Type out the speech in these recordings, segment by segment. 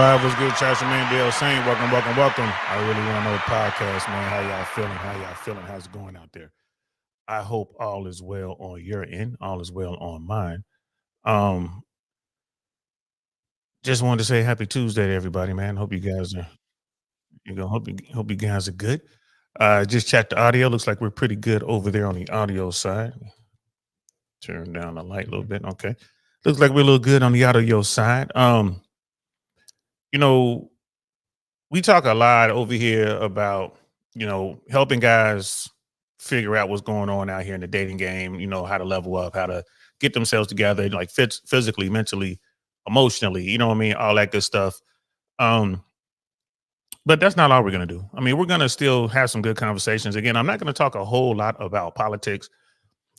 live. What's good, Church Man? Bill Saint. Welcome. I really want to know the podcast, man. How y'all feeling? How's it going out there? I hope all is well on your end. All is well on mine. Um, just wanted to say happy Tuesday to everybody, man. Hope you guys are hope you guys are good. Just checked the audio. Looks like we're pretty good over there on the audio side. Turn down the light a little bit. Okay. Looks like we're a little good on the audio side. You know, we talk a lot over here about, helping guys figure out what's going on out here in the dating game, how to level up, how to get themselves together, like physically, mentally, emotionally, you know what I mean? All that good stuff. Um, but that's not all we're going to do. I mean, we're going to still have some good conversations. Again, I'm not going to talk a whole lot about politics.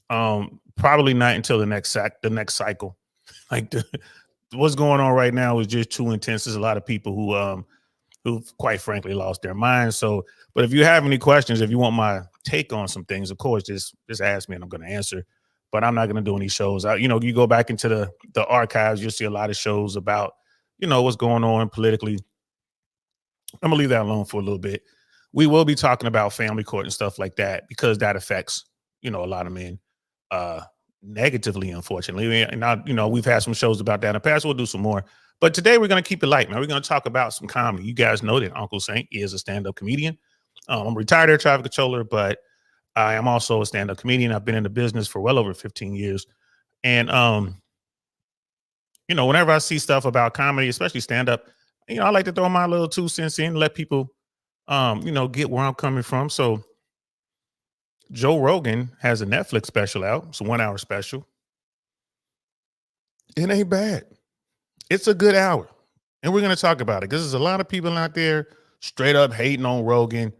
Probably not until the next cycle. Like what's going on right now is just too intense. There's a lot of people who quite frankly lost their minds. So, but if you have any questions, if you want my take on some things, of course, just ask me and I'm going to answer. But I'm not going to do any shows. You go back into the archives, you'll see a lot of shows about, what's going on politically. I'm gonna leave that alone for a little bit. We will be talking about family court and stuff like that because that affects, a lot of men negatively, unfortunately. And now, we've had some shows about that in the past. We'll do some more. But today we're going to keep it light, man. We're going to talk about some comedy. You guys know that Uncle Saint is a stand-up comedian. I'm a retired air traffic controller, but I am also a stand-up comedian. I've been in the business for well over 15 years. And, whenever I see stuff about comedy, especially stand-up, I like to throw my little 2 cents in and let people, get where I'm coming from. So Joe Rogan has a Netflix special out. It's a 1-hour special. It ain't bad. It's a good hour. And we're going to talk about it because there's a lot of people out there straight up hating on Rogan.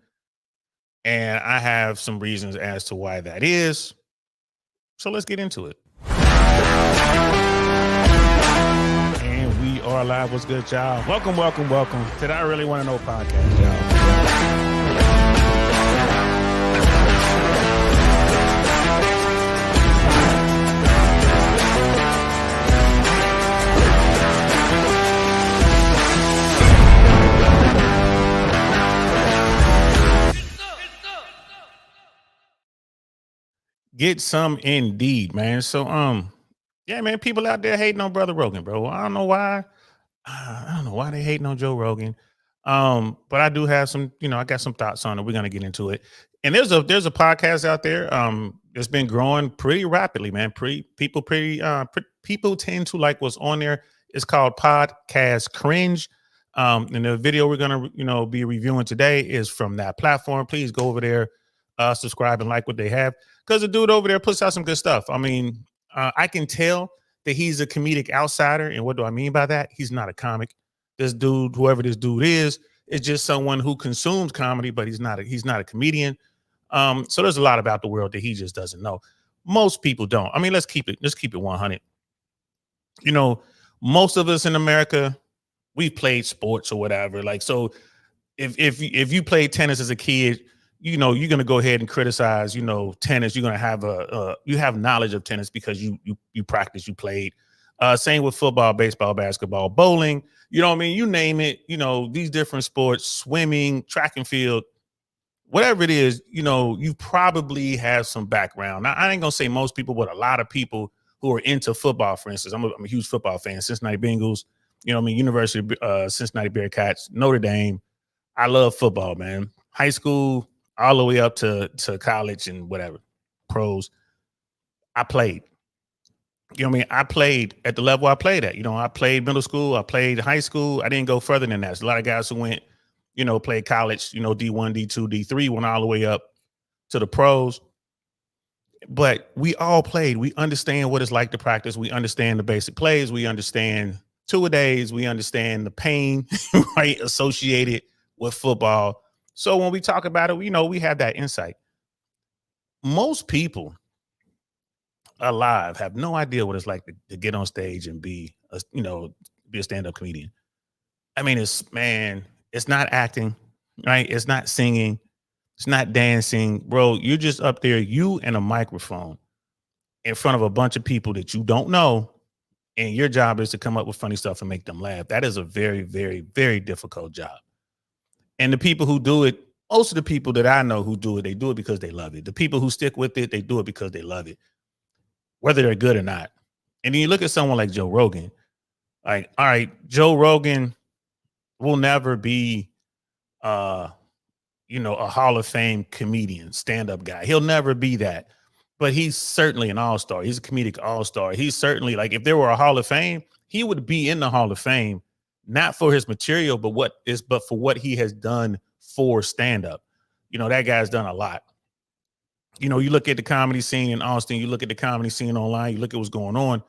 And I have some reasons as to why that is. So let's get into it. And we are live. What's good, y'all? Welcome to the I Really Want to Know podcast, y'all. Get some indeed, man. So, yeah, man, people out there hating on Brother Rogan, bro. I don't know why. I don't know why they hating on Joe Rogan. But I do have some, I got some thoughts on it. We're gonna get into it. And there's a podcast out there. It's been growing pretty rapidly, man. People tend to like what's on there. It's called Podcast Cringe. And the video we're gonna, be reviewing today is from that platform. Please go over there, subscribe and like what they have. Because the dude over there puts out some good stuff. I mean, I can tell that he's a comedic outsider. And what do I mean by that? He's not a comic. This dude, whoever this dude is just someone who consumes comedy, but he's not a comedian. So there's a lot about the world that he just doesn't know. Most people don't. I mean, let's keep it 100. Most of us in America, we've played sports or whatever. Like, so if you played tennis as a kid, you're going to go ahead and criticize, tennis. You're going to have you have knowledge of tennis because you practice, you played. Same with football, baseball, basketball, bowling. You know what I mean? You name it, these different sports, swimming, track and field, whatever it is, you probably have some background. Now, I ain't going to say most people, but a lot of people who are into football, for instance. I'm a huge football fan. Cincinnati Bengals, University of Cincinnati Bearcats, Notre Dame. I love football, man. High school, all the way up to college and whatever, pros. I played. I played at the level I played at. I played middle school, I played high school. I didn't go further than that. There's a lot of guys who went, played college, D1, D2, D3, went all the way up to the pros. But we all played. We understand what it's like to practice. We understand the basic plays. We understand two-a-days. We understand the pain, right, associated with football. So when we talk about it, we have that insight. Most people alive have no idea what it's like to get on stage and be a stand-up comedian. I mean, it's not acting, right? It's not singing. It's not dancing. Bro, you're just up there, you and a microphone in front of a bunch of people that you don't know, and your job is to come up with funny stuff and make them laugh. That is a very, very, very difficult job. And the people who do it, most of the people that I know who do it, they do it because they love it. The people who stick with it, they do it because they love it, whether they're good or not. And then you look at someone like Joe Rogan, like, all right, Joe Rogan will never be uh a Hall of Fame comedian, stand-up guy. He'll never be that. But he's certainly an all-star. He's a comedic all-star. He's certainly, like, if there were a Hall of Fame, he would be in the Hall of Fame, not for his material, but for what he has done for stand-up. That guy's done a lot. You look at the comedy scene in Austin, you look at the comedy scene online, you look at what's going on.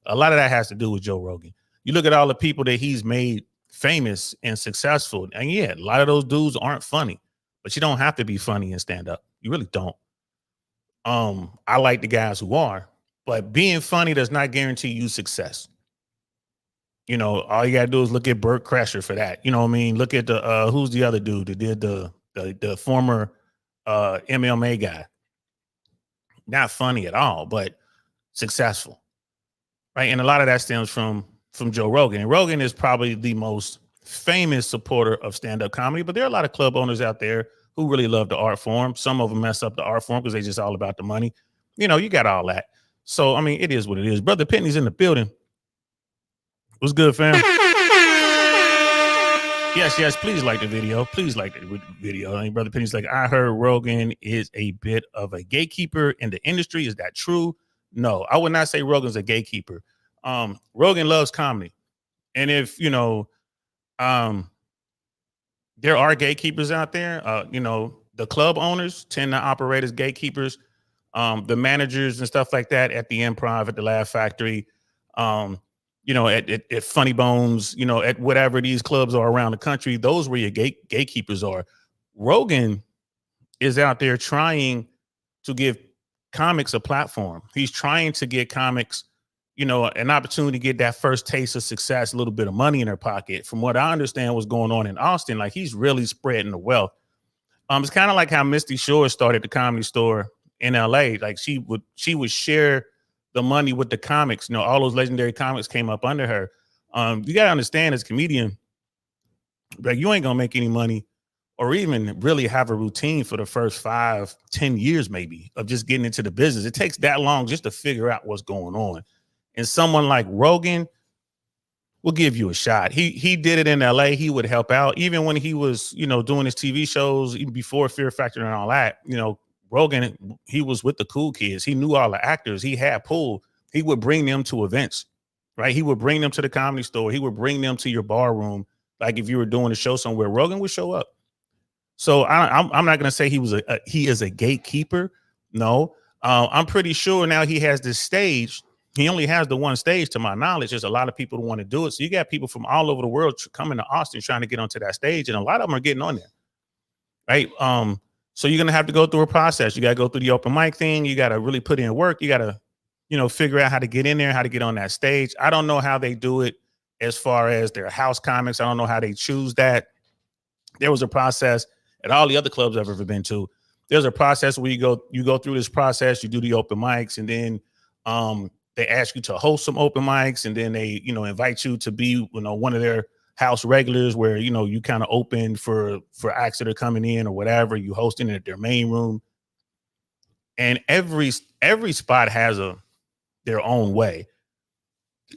A lot of that has to do with Joe Rogan. You look at all the people that he's made famous and successful, and yeah, a lot of those dudes aren't funny, but you don't have to be funny and stand up. You really don't. I like the guys who are, but being funny does not guarantee you success. All you gotta do is look at Burt Kreischer for that. You know what I mean? Look at the who's the other dude that did the former MMA guy. Not funny at all, but successful. Right. And a lot of that stems from Joe Rogan. And Rogan is probably the most famous supporter of stand-up comedy, but there are a lot of club owners out there who really love the art form. Some of them mess up the art form because they just all about the money. You got all that. So, I mean, it is what it is. Brother Pitney's in the building. What's good, fam? Yes, please like the video. Please like the video. I mean, Brother Pitney's like, I heard Rogan is a bit of a gatekeeper in the industry. Is that true? No, I would not say Rogan's a gatekeeper. Rogan loves comedy. And if, there are gatekeepers out there, the club owners tend to operate as gatekeepers. The managers and stuff like that at the Improv, at the Laugh Factory, at Funny Bones, at whatever these clubs are around the country, those where your gatekeepers are. Rogan is out there trying to give comics a platform. He's trying to get comics, an opportunity to get that first taste of success, a little bit of money in their pocket. From what I understand what's going on in Austin, like, he's really spreading the wealth. It's kind of like how Misty Shore started the Comedy Store in LA. Like, she would share the money with the comics. All those legendary comics came up under her. You got to understand, as a comedian, like, you ain't gonna make any money or even really have a routine for the first 5-10 years, maybe, of just getting into the business. It takes that long just to figure out what's going on. And someone like Rogan will give you a shot. He did it in LA. He would help out. Even when he was, doing his TV shows, even before Fear Factor and all that, Rogan, he was with the cool kids. He knew all the actors. He had pull. He would bring them to events, right? He would bring them to the Comedy Store. He would bring them to your bar room. Like, if you were doing a show somewhere, Rogan would show up. So I'm not going to say he is a gatekeeper. No, I'm pretty sure now he has this stage. He only has the one stage, to my knowledge. There's a lot of people who want to do it. So you got people from all over the world coming to Austin trying to get onto that stage, and a lot of them are getting on there, right? So you're gonna have to go through a process. You got to go through the open mic thing. You got to really put in work. You got to, figure out how to get in there, how to get on that stage. I don't know how they do it as far as their house comics. I don't know how they choose that. There was a process at all the other clubs I've ever been to. There's a process where you go through this process. You do the open mics, and then they ask you to host some open mics, and then they, invite you to be, one of their house regulars, where, you kind of open for acts that are coming in or whatever. You hosting it at their main room, and every spot has their own way.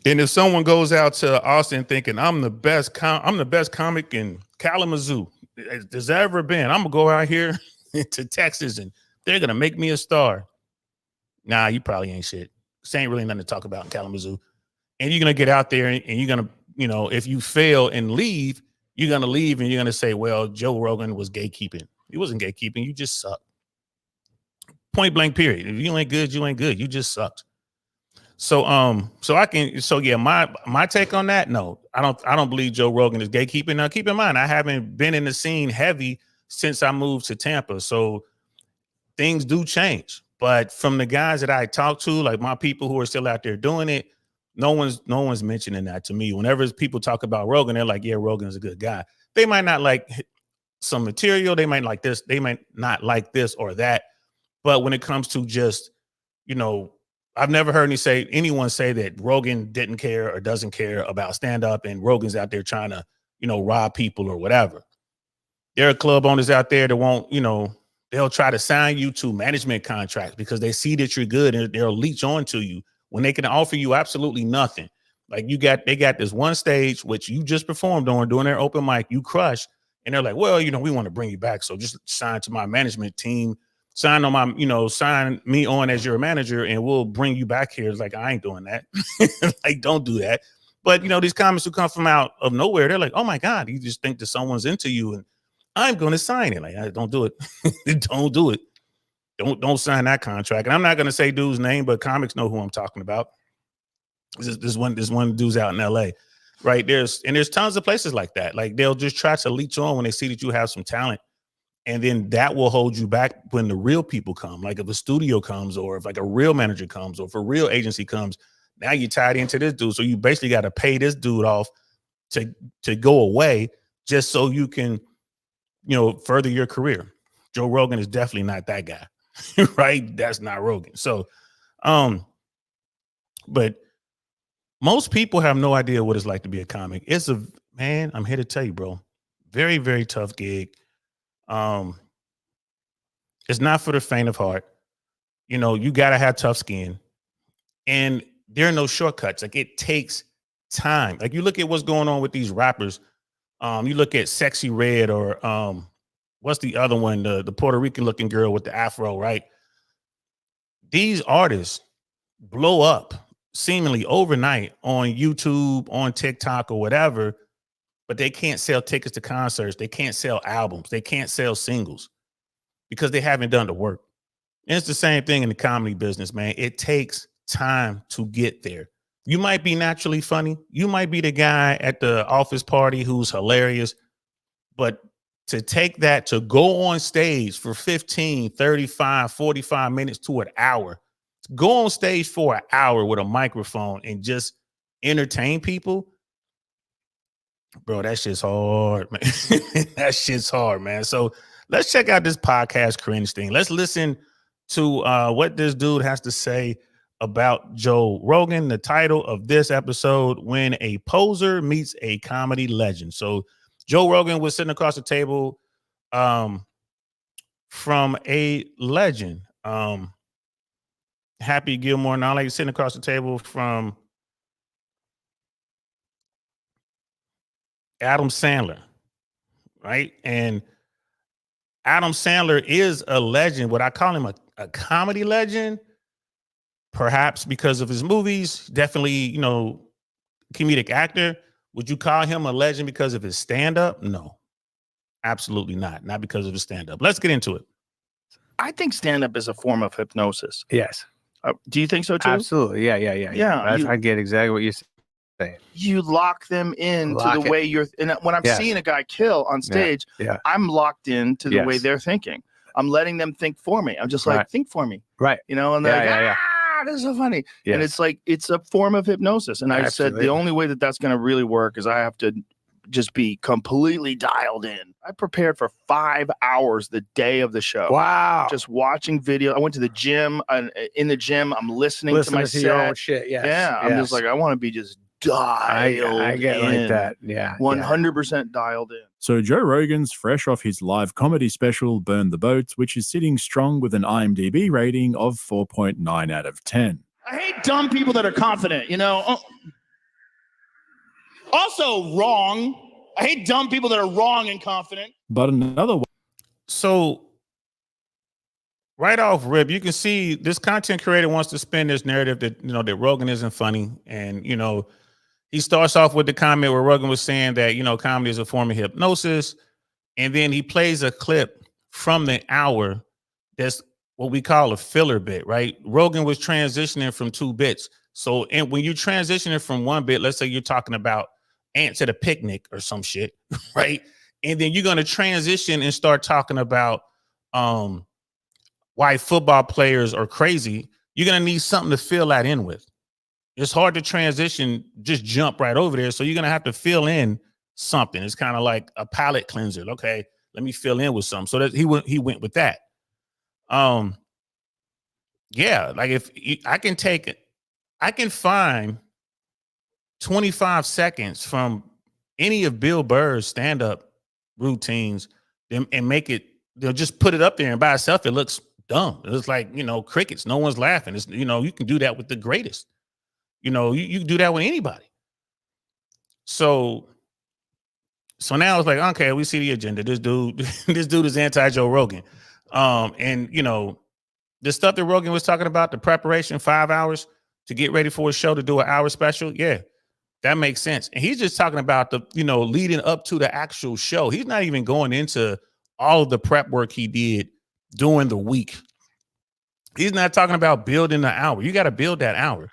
And if someone goes out to Austin thinking, I'm the best comic in Kalamazoo there's ever been, I'm gonna go out here to Texas and they're gonna make me a star. Nah, you probably ain't shit. This ain't really nothing to talk about in Kalamazoo. And you're gonna get out there and you're gonna, if you fail and leave, you're gonna leave and you're gonna say, well, Joe Rogan was gatekeeping. He wasn't gatekeeping. You just suck. Point blank, period. If you ain't good, you ain't good. You just sucked. So my take on that, no, I don't believe Joe Rogan is gatekeeping. Now, keep in mind, I haven't been in the scene heavy since I moved to Tampa. So things do change. But from the guys that I talk to, like my people who are still out there doing it, no one's mentioning that to me. Whenever people talk about Rogan, they're like, yeah, Rogan's a good guy. They might not like some material. They might like this. They might not like this or that. But when it comes to just, I've never heard anyone say that Rogan didn't care or doesn't care about stand up, and Rogan's out there trying to, rob people or whatever. There are club owners out there that won't, they'll try to sign you to management contracts because they see that you're good and they'll leech on to you when they can offer you absolutely nothing. Like they got this one stage which you just performed on during their open mic, you crushed, and they're like, well, we want to bring you back, so just sign to my management team, sign me on as your manager, and we'll bring you back here. It's like, I ain't doing that. Like, don't do that. But these comments who come from out of nowhere, they're like, oh my God, you just think that someone's into you and I'm going to sign it. Like, don't do it. Don't do it. Don't sign that contract. And I'm not going to say dude's name, but comics know who I'm talking about. This one dude's out in LA, right? There's tons of places like that. Like, they'll just try to leech on when they see that you have some talent. And then that will hold you back when the real people come. Like, if a studio comes, or if like a real manager comes, or if a real agency comes, now you're tied into this dude. So you basically got to pay this dude off to go away just so you can, further your career. Joe Rogan is definitely not that guy, right? That's not Rogan. So, but most people have no idea what it's like to be a comic. I'm here to tell you, bro, very, very tough gig. It's not for the faint of heart. You got to have tough skin, and there are no shortcuts. Like, it takes time. Like, you look at what's going on with these rappers. You look at Sexy Red, or what's the other one? The Puerto Rican looking girl with the afro, right? These artists blow up seemingly overnight on YouTube, on TikTok, or whatever, but they can't sell tickets to concerts. They can't sell albums. They can't sell singles because they haven't done the work. And it's the same thing in the comedy business, man. It takes time to get there. You might be naturally funny. You might be the guy at the office party who's hilarious, but to take that to go on stage for 15, 35, 45 minutes to an hour, to go on stage for an hour with a microphone and just entertain people, bro, that shit's hard, man. That shit's hard, man. So let's check out this podcast cringe thing. Let's listen to what this dude has to say about Joe Rogan. The title of this episode: When a Poser Meets a Comedy Legend. So Joe Rogan was sitting across the table from a legend. Happy Gilmore, now like sitting across the table from Adam Sandler, right? And Adam Sandler is a legend. Would I call him a comedy legend? Perhaps because of his movies. Definitely, comedic actor. Would you call him a legend because of his stand-up? No, absolutely not. Not because of his stand-up. Let's get into it. I think stand-up is a form of hypnosis. Yes. Do you think so too? Absolutely. Yeah. I get exactly what you're saying. You lock them into the way you're. And when I'm seeing a guy kill on stage, I'm locked into the way they're thinking. I'm letting them think for me. I'm just like, think for me. Right. And they're like, this is so funny. Yes. And it's like, it's a form of hypnosis. And I said, the only way that that's going to really work is I have to just be completely dialed in. I prepared for 5 hours the day of the show. Wow. Just watching video. I went to the gym. In the gym, I'm listening to my set. Your own shit. Yes. Yeah. I'm just like, I want to be just dialed I get in. like that. Yeah. 100% dialed in. So Joe Rogan's fresh off his live comedy special, Burn the Boats, which is sitting strong with an IMDb rating of 4.9 out of 10. I hate dumb people that are confident, Also wrong. I hate dumb people that are wrong and confident. But another one. So right off rip, you can see this content creator wants to spin this narrative that, that Rogan isn't funny. And, he starts off with the comment where Rogan was saying that, comedy is a form of hypnosis. And then he plays a clip from the hour that's what we call a filler bit, right? Rogan was transitioning from 2 bits. So when you're transitioning from one bit, let's say you're talking about ants at a picnic or some shit, right? And then you're going to transition and start talking about why football players are crazy. You're going to need something to fill that in with. It's hard to transition, just jump right over there. So you're going to have to fill in something. It's kind of like a palate cleanser. Okay, let me fill in with something. So that he went with that. Yeah, like if I can find 25 seconds from any of Bill Burr's stand-up routines and make it, they'll just put it up there, and by itself it looks dumb. It's like, crickets. No one's laughing. It's, you can do that with the greatest. You can do that with anybody. So now it's like, okay, we see the agenda. This dude is anti-Joe Rogan. And the stuff that Rogan was talking about, the preparation, 5 hours to get ready for a show to do an hour special. Yeah, that makes sense. And he's just talking about the, leading up to the actual show. He's not even going into all of the prep work he did during the week. He's not talking about building the hour. You got to build that hour.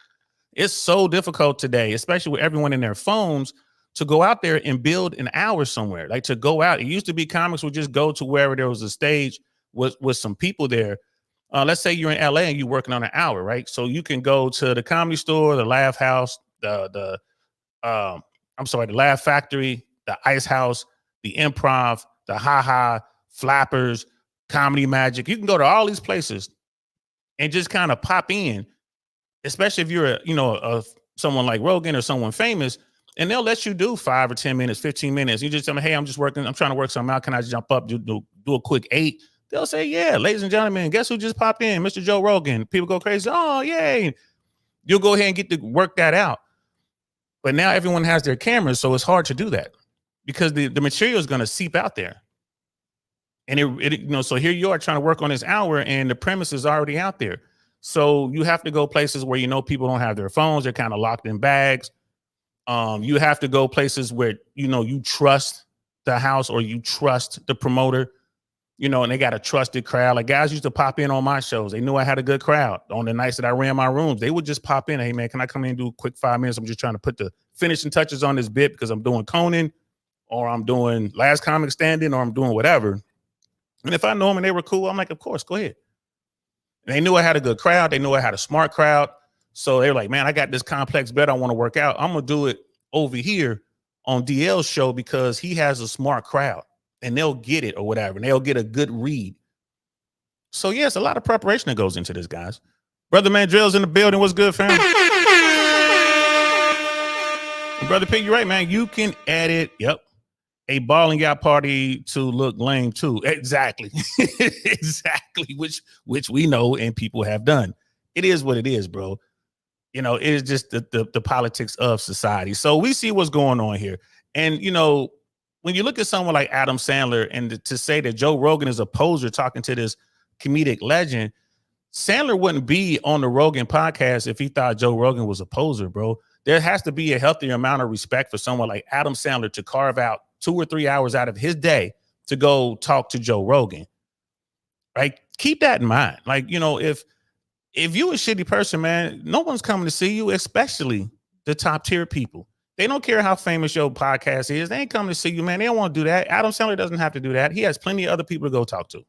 It's so difficult today, especially with everyone in their phones, to go out there and build an hour somewhere. Like, to go out. It used to be comics would just go to wherever there was a stage with some people there. Let's say you're in LA and you're working on an hour, right? So you can go to the Comedy Store, the Laugh House, the Laugh Factory, the Ice House, the Improv, the Ha Ha, Flappers, Comedy Magic. You can go to all these places and just kind of pop in, especially if you're someone like Rogan or someone famous, and they'll let you do 5 or 10 minutes, 15 minutes. You just tell me, hey, I'm trying to work something out. Can I jump up, do a quick 8? They'll say, yeah, ladies and gentlemen, guess who just popped in? Mr. Joe Rogan. People go crazy. Oh, yay. You'll go ahead and get to work that out. But now everyone has their cameras, so it's hard to do that because the material is going to seep out there. And so here you are trying to work on this hour, and the premise is already out there. So you have to go places where people don't have their phones. They're kind of locked in bags. You have to go places where you trust the house or you trust the promoter. And they got a trusted crowd. Like, guys used to pop in on my shows. They knew I had a good crowd. On the nights that I ran my rooms, they would just pop in. Hey, man, can I come in and do a quick 5 minutes? I'm just trying to put the finishing touches on this bit because I'm doing Conan, or I'm doing Last Comic Standing, or I'm doing whatever. And if I know them and they were cool, I'm like, of course, go ahead. And they knew I had a good crowd. They knew I had a smart crowd. So they were like, man, I got this complex bet I want to work out. I'm going to do it over here on DL's show because he has a smart crowd. And they'll get it or whatever. And they'll get a good read. So, yes, a lot of preparation that goes into this, guys. Brother Mandrell's in the building. What's good, fam? Brother Pig, you're right, man. You can edit, a balling out party to look lame, too. Exactly. Exactly. Which we know and people have done. It is what it is, bro. It is just the politics of society. So we see what's going on here. And, when you look at someone like Adam Sandler and to say that Joe Rogan is a poser talking to this comedic legend, Sandler wouldn't be on the Rogan podcast if he thought Joe Rogan was a poser, bro. There has to be a healthier amount of respect for someone like Adam Sandler to carve out 2 or 3 hours out of his day to go talk to Joe Rogan, right? Keep that in mind. Like, if you a shitty person, man, no one's coming to see you, especially the top tier people. They don't care how famous your podcast is. They ain't coming to see you, man. They don't want to do that. Adam Sandler doesn't have to do that. He has plenty of other people to go talk to.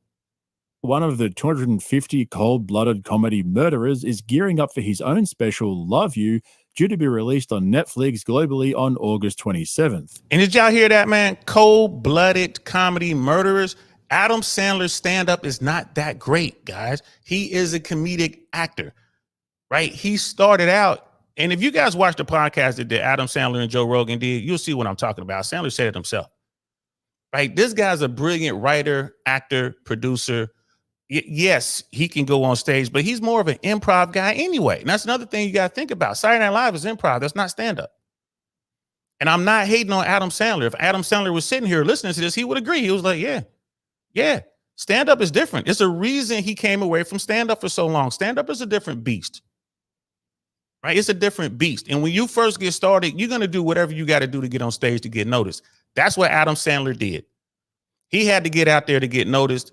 One of the 250 cold-blooded comedy murderers is gearing up for his own special, Love You, due to be released on Netflix globally on August 27th. And did y'all hear that, man? Cold-blooded comedy murderers. Adam Sandler's stand-up is not that great, guys. He is a comedic actor, right? He started out. And if you guys watch the podcast that Adam Sandler and Joe Rogan did, you'll see what I'm talking about. Sandler said it himself, right? This guy's a brilliant writer, actor, producer. Yes, he can go on stage, but he's more of an improv guy anyway. And that's another thing you got to think about. Saturday Night Live is improv. That's not stand-up. And I'm not hating on Adam Sandler. If Adam Sandler was sitting here listening to this, he would agree. He was like, yeah, stand-up is different. It's a reason he came away from stand-up for so long. Stand-up is a different beast. Right? It's a different beast. And when you first get started, you're going to do whatever you got to do to get on stage to get noticed. That's what Adam Sandler did. He had to get out there to get noticed.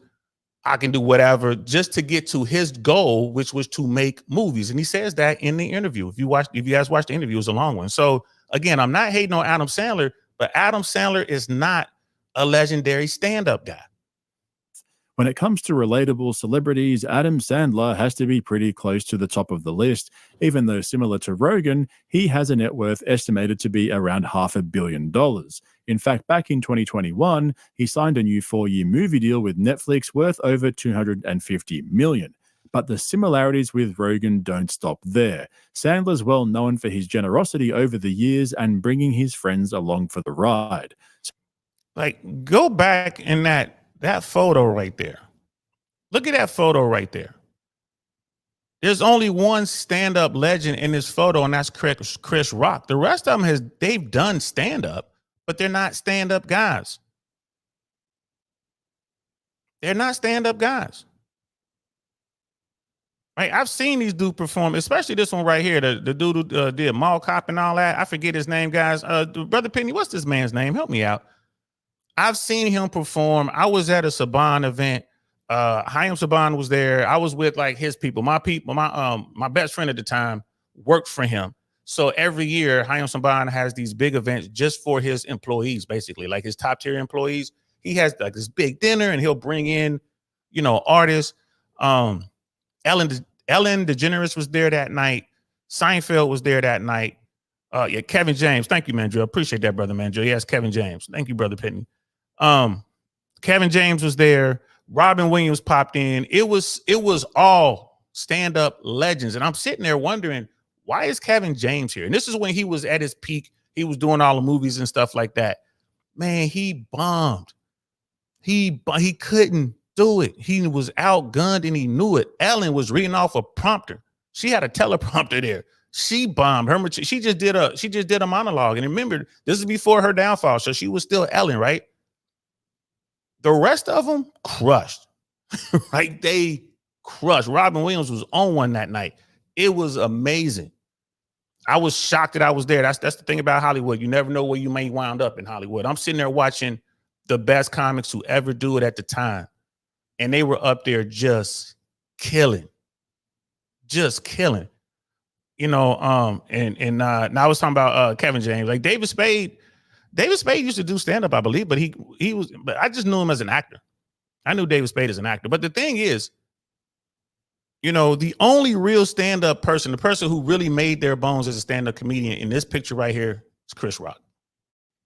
I can do whatever just to get to his goal, which was to make movies. And he says that in the interview. If you guys watch the interview, it was a long one. So again, I'm not hating on Adam Sandler, but Adam Sandler is not a legendary stand-up guy. When it comes to relatable celebrities, Adam Sandler has to be pretty close to the top of the list. Even though similar to Rogan, he has a net worth estimated to be around $500 million. In fact, back in 2021, he signed a new 4-year movie deal with Netflix worth over $250 million. But the similarities with Rogan don't stop there. Sandler's well known for his generosity over the years and bringing his friends along for the ride. Like, go back in that photo right there. Look at that photo right there. There's only one stand-up legend in this photo, and that's Chris Rock. The rest of them they've done stand-up, but they're not stand-up guys. They're not stand-up guys. Right? I've seen these dudes perform, especially this one right here, the dude who did Mall Cop and all that. I forget his name, guys. Brother Penny, what's this man's name? Help me out. I've seen him perform. I was at a Saban event. Hayam Saban was there. I was with like his people. My best friend at the time worked for him. So every year, Hayam Saban has these big events just for his employees, basically, like his top tier employees. He has like this big dinner, and he'll bring in, artists. Ellen DeGeneres was there that night. Seinfeld was there that night. Kevin James. Thank you, Mandrill. Appreciate that, brother Mandrill. Yes, Kevin James. Thank you, brother Pitney. Kevin James was there. Robin Williams popped in. It was all stand-up legends. And I'm sitting there wondering, why is Kevin James here? And this is when he was at his peak. He was doing all the movies and stuff like that. Man, he bombed. He couldn't do it. He was outgunned and he knew it. Ellen was reading off a prompter. She had a teleprompter there. She bombed her. She just did a monologue. And remember, this is before her downfall. So she was still Ellen, right? The rest of them crushed. Right? They crushed. Robin Williams was on one that night. It was amazing. I was shocked that I was there. That's the thing about Hollywood. You never know where you may wind up in Hollywood. I'm sitting there watching the best comics who ever do it at the time. And they were up there just killing. Now I was talking about Kevin James. Like David Spade used to do stand-up, I believe, but but I just knew him as an actor. I knew David Spade as an actor. But the thing is, the only real stand-up person, the person who really made their bones as a stand-up comedian in this picture right here is Chris Rock.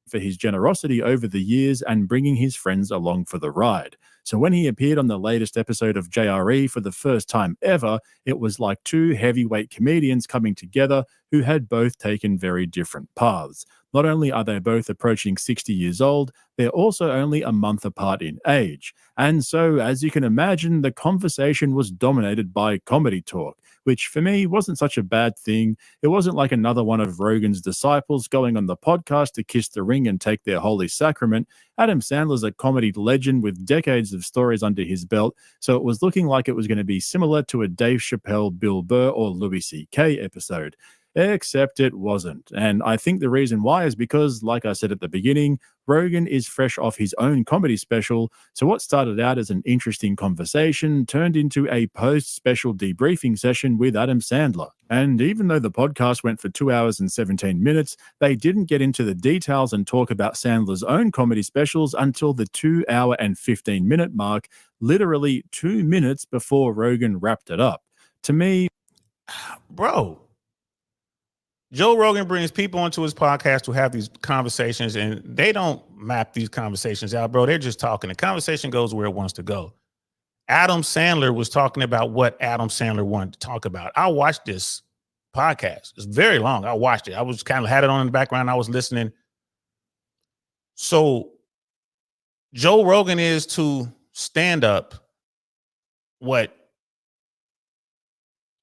For his generosity over the years and bringing his friends along for the ride. So when he appeared on the latest episode of JRE for the first time ever, it was like two heavyweight comedians coming together who had both taken very different paths. Not only are they both approaching 60 years old, they're also only a month apart in age. And so, as you can imagine, the conversation was dominated by comedy talk, which for me wasn't such a bad thing. It wasn't like another one of Rogan's disciples going on the podcast to kiss the ring and take their holy sacrament. Adam Sandler's a comedy legend with decades of stories under his belt, so it was looking like it was going to be similar to a Dave Chappelle, Bill Burr, or Louis C.K. episode. Except it wasn't. And I think the reason why is because, like I said at the beginning, Rogan is fresh off his own comedy special, so what started out as an interesting conversation turned into a post-special debriefing session with Adam Sandler. And even though the podcast went for 2 hours and 17 minutes, they didn't get into the details and talk about Sandler's own comedy specials until the 2 hour and 15-minute mark, literally 2 minutes before Rogan wrapped it up. To me, bro, Joe Rogan brings people onto his podcast to have these conversations, and they don't map these conversations out, bro. They're just talking. The conversation goes where it wants to go. Adam Sandler was talking about what Adam Sandler wanted to talk about. I watched this podcast. It's very long. I watched it. I was kind of had it on in the background. I was listening. So Joe Rogan is to stand up what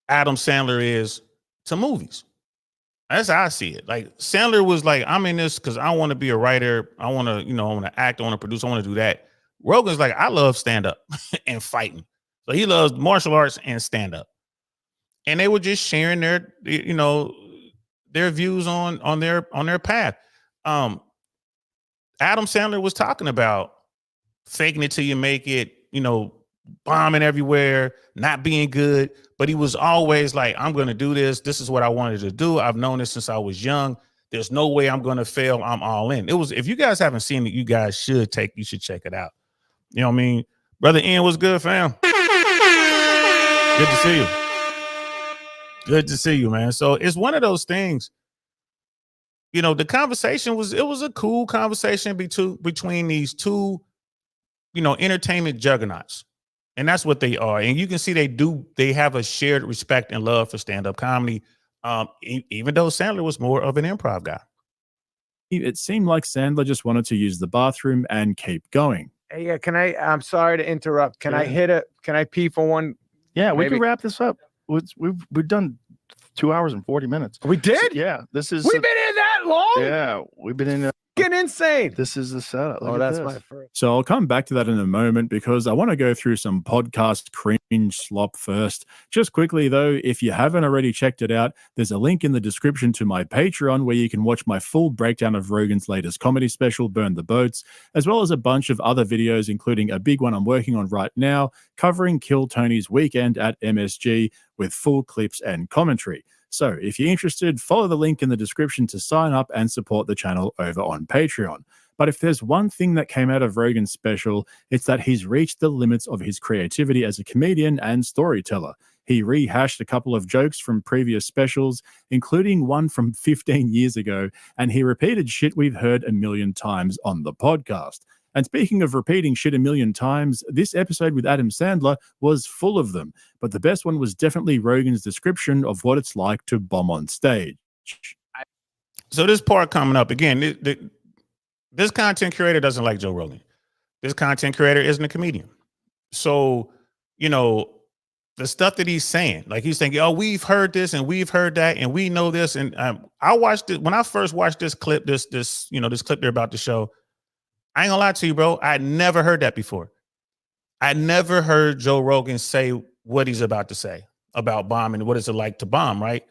Adam Sandler is to movies. That's how I see it. Like Sandler was like, I'm in this because I want to be a writer. I want to, I want to act. I want to produce. I want to do that. Rogan's like, I love stand up and fighting. So he loves martial arts and stand up. And they were just sharing their, their views on their path. Adam Sandler was talking about faking it till you make it, bombing everywhere, not being good. But he was always like, I'm going to do this. This is what I wanted to do. I've known this since I was young. There's no way I'm going to fail. I'm all in. If you guys haven't seen it, you should check it out. You know what I mean? Brother Ian, what's good, fam? Good to see you. Good to see you, man. So it's one of those things, the conversation was a cool conversation between these two, entertainment juggernauts. And that's what they are. And you can see they have a shared respect and love for stand-up comedy. Even though Sandler was more of an improv guy. It seemed like Sandler just wanted to use the bathroom and keep going. Hey, yeah, I'm sorry to interrupt. Can I pee for one? Yeah, we can wrap this up. We've done 2 hours and 40 minutes. We did? Yeah, We've been in that long? Yeah, we've been in Getting insane. This is the setup. Look that's my first. So I'll come back to that in a moment because I want to go through some podcast cringe slop first. Just quickly though, if you haven't already checked it out, there's a link in the description to my Patreon where you can watch my full breakdown of Rogan's latest comedy special, Burn the Boats, as well as a bunch of other videos, including a big one I'm working on right now, covering Kill Tony's weekend at MSG with full clips and commentary. So if you're interested, follow the link in the description to sign up and support the channel over on Patreon. But if there's one thing that came out of Rogan's special, it's that he's reached the limits of his creativity as a comedian and storyteller. He rehashed a couple of jokes from previous specials, including one from 15 years ago, and he repeated shit we've heard a million times on the podcast. And speaking of repeating shit a million times, this episode with Adam Sandler was full of them. But the best one was definitely Rogan's description of what it's like to bomb on stage. So this part coming up, again, this content creator doesn't like Joe Rogan. This content creator isn't a comedian. So, the stuff that he's saying, like he's saying, oh, we've heard this and we've heard that and we know this. And I watched it when I first watched this clip, this clip they're about to show. I ain't gonna lie to you, bro. I never heard that before. I never heard Joe Rogan say what he's about to say about bombing. What is it like to bomb, right?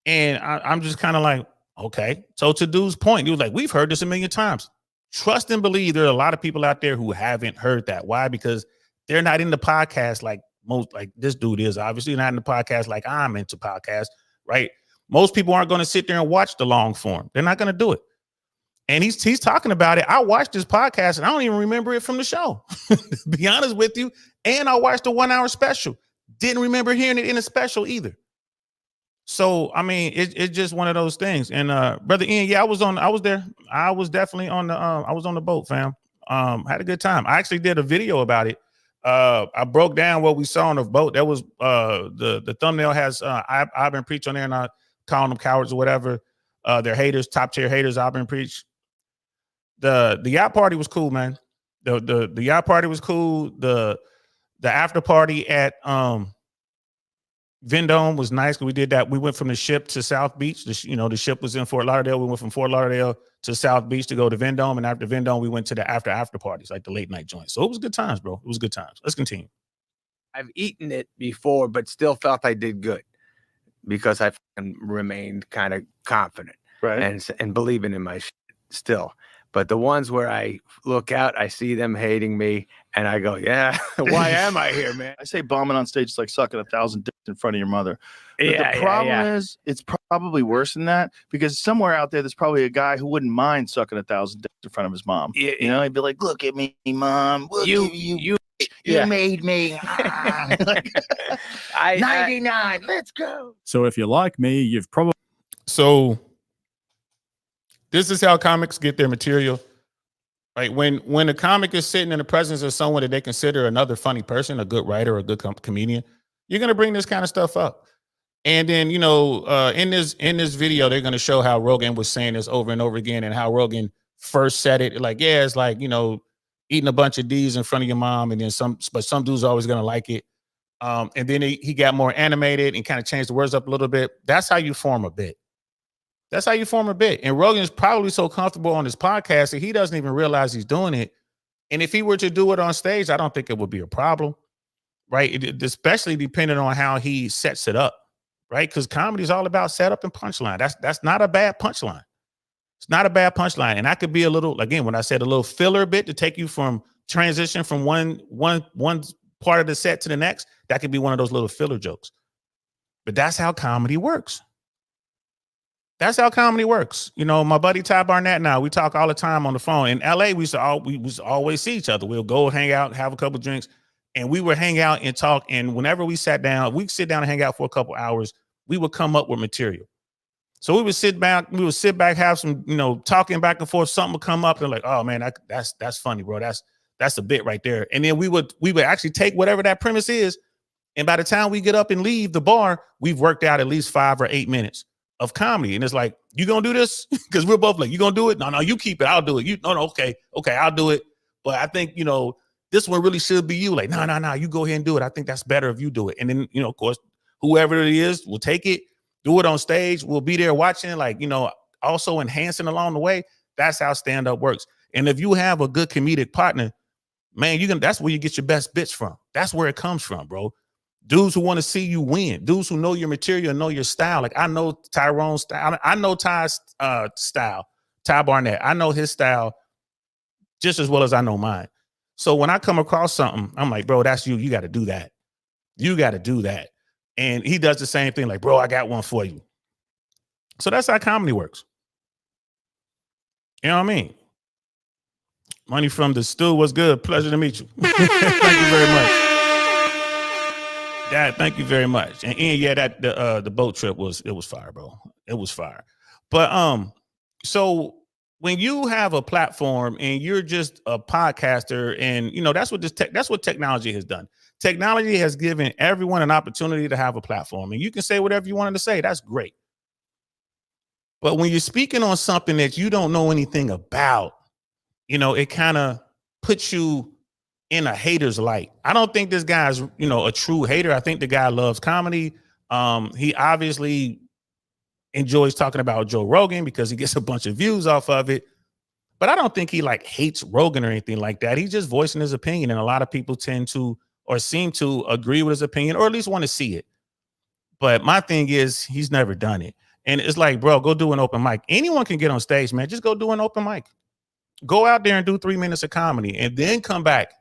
And I'm just kind of like, okay. So to dude's point, he was like, we've heard this a million times. Trust and believe there are a lot of people out there who haven't heard that. Why? Because they're not in the podcast like this dude is. Obviously not in the podcast like I'm into podcasts, right? Most people aren't going to sit there and watch the long form. They're not going to do it. And he's talking about it. I watched this podcast and I don't even remember it from the show, to be honest with you. And I watched the 1 hour special. Didn't remember hearing it in a special either. So, I mean, it's just one of those things. And Brother Ian, yeah, I was there. I was definitely on the boat, fam. Had a good time. I actually did a video about it. I broke down what we saw on the boat. That was the thumbnail has I've been preach on there and I calling them cowards or whatever. They're haters, top tier haters. I've been preach. The yacht party was cool, man. The yacht party was cool. The after party at Vendome was nice. We did that. We went from the ship to South Beach. The ship was in Fort Lauderdale. We went from Fort Lauderdale to South Beach to go to Vendome, and after Vendome, we went to the after parties, like the late night joints. So it was good times, bro. It was good times. Let's continue. I've eaten it before, but still felt I did good because I remained kind of confident, right, and believing in my shit still. But the ones where I look out, I see them hating me, and I go, yeah, why am I here, man? I say bombing on stage is like sucking 1,000 dicks in front of your mother. But the problem is it's probably worse than that because somewhere out there, there's probably a guy who wouldn't mind sucking 1,000 dicks in front of his mom. Yeah, he'd be like, look at me, mom. Look you at you made me. 99, let's go. So if you're like me, you've probably... So... this is how comics get their material. Right? When a comic is sitting in the presence of someone that they consider another funny person, a good writer, a good comedian, you're going to bring this kind of stuff up. And then, in this video, they're going to show how Rogan was saying this over and over again and how Rogan first said it. Like, yeah, it's like, eating a bunch of D's in front of your mom. And then some dudes are always going to like it. And then he got more animated and kind of changed the words up a little bit. That's how you form a bit. That's how you form a bit. And Rogan is probably so comfortable on his podcast that he doesn't even realize he's doing it. And if he were to do it on stage, I don't think it would be a problem, right? Especially depending on how he sets it up, right? Because comedy is all about setup and punchline. That's not a bad punchline. It's not a bad punchline. And I could be a little, again, when I said a little filler bit to take you from transition from one part of the set to the next, that could be one of those little filler jokes. But that's how comedy works. That's how comedy works. My buddy Ty Barnett now, we talk all the time on the phone. In LA, we used to always see each other. We'll go hang out, have a couple drinks, and we would hang out and talk. And whenever we sat down, we'd sit down and hang out for a couple hours. We would come up with material. So we would sit back, have some, talking back and forth. Something would come up and like, oh man, that's funny, bro. That's a bit right there. And then we would actually take whatever that premise is, and by the time we get up and leave the bar, we've worked out at least 5 or 8 minutes of comedy. And it's like, you gonna do this? Because we're both like, you gonna do it? No, you keep it. I'll do it. No, okay, I'll do it. But I think, this one really should be you. Like, no, you go ahead and do it. I think that's better if you do it. And then, of course, whoever it is will take it, do it on stage. We'll be there watching, like, also enhancing along the way. That's how stand-up works. And if you have a good comedic partner, man, that's where you get your best bits from. That's where it comes from, bro. Dudes who want to see you win, dudes who know your material, know your style. Like, I know Tyrone's style. I know Ty's style, Ty Barnett. I know his style just as well as I know mine. So when I come across something, I'm like, bro, that's you. You got to do that. You got to do that. And he does the same thing. Like, bro, I got one for you. So that's how comedy works. You know what I mean? Money from the stew was good. Pleasure to meet you. Thank you very much. Dad, thank you very much. And yeah, that the boat trip was fire, bro. It was fire. But so when you have a platform and you're just a podcaster, and that's what technology has done. Technology has given everyone an opportunity to have a platform, and you can say whatever you wanted to say. That's great. But when you're speaking on something that you don't know anything about, it kind of puts you in a hater's light. I don't think this guy's, a true hater. I think the guy loves comedy. He obviously enjoys talking about Joe Rogan because he gets a bunch of views off of it. But I don't think he hates Rogan or anything like that. He's just voicing his opinion, and a lot of people tend to or seem to agree with his opinion, or at least want to see it. But my thing is, he's never done it. And it's like, bro, go do an open mic. Anyone can get on stage, man. Just go do an open mic. Go out there and do 3 minutes of comedy, and then come back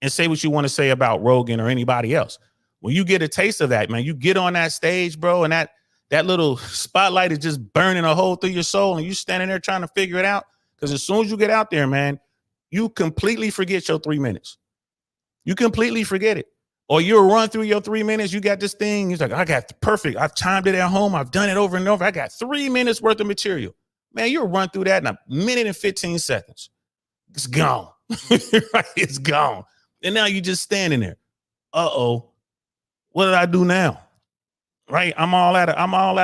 and say what you want to say about Rogan or anybody else. When you get a taste of that, man, you get on that stage, bro, and that little spotlight is just burning a hole through your soul, and you standing there trying to figure it out. Because as soon as you get out there, man, you completely forget your 3 minutes. You completely forget it. Or you'll run through your 3 minutes. You got this thing. He's like, I got perfect. I've timed it at home. I've done it over and over. I got 3 minutes worth of material. Man, you'll run through that in a minute and 15 seconds. It's gone. Right? It's gone. And now you're just standing there. Uh-oh. What did I do now? Right? I'm all out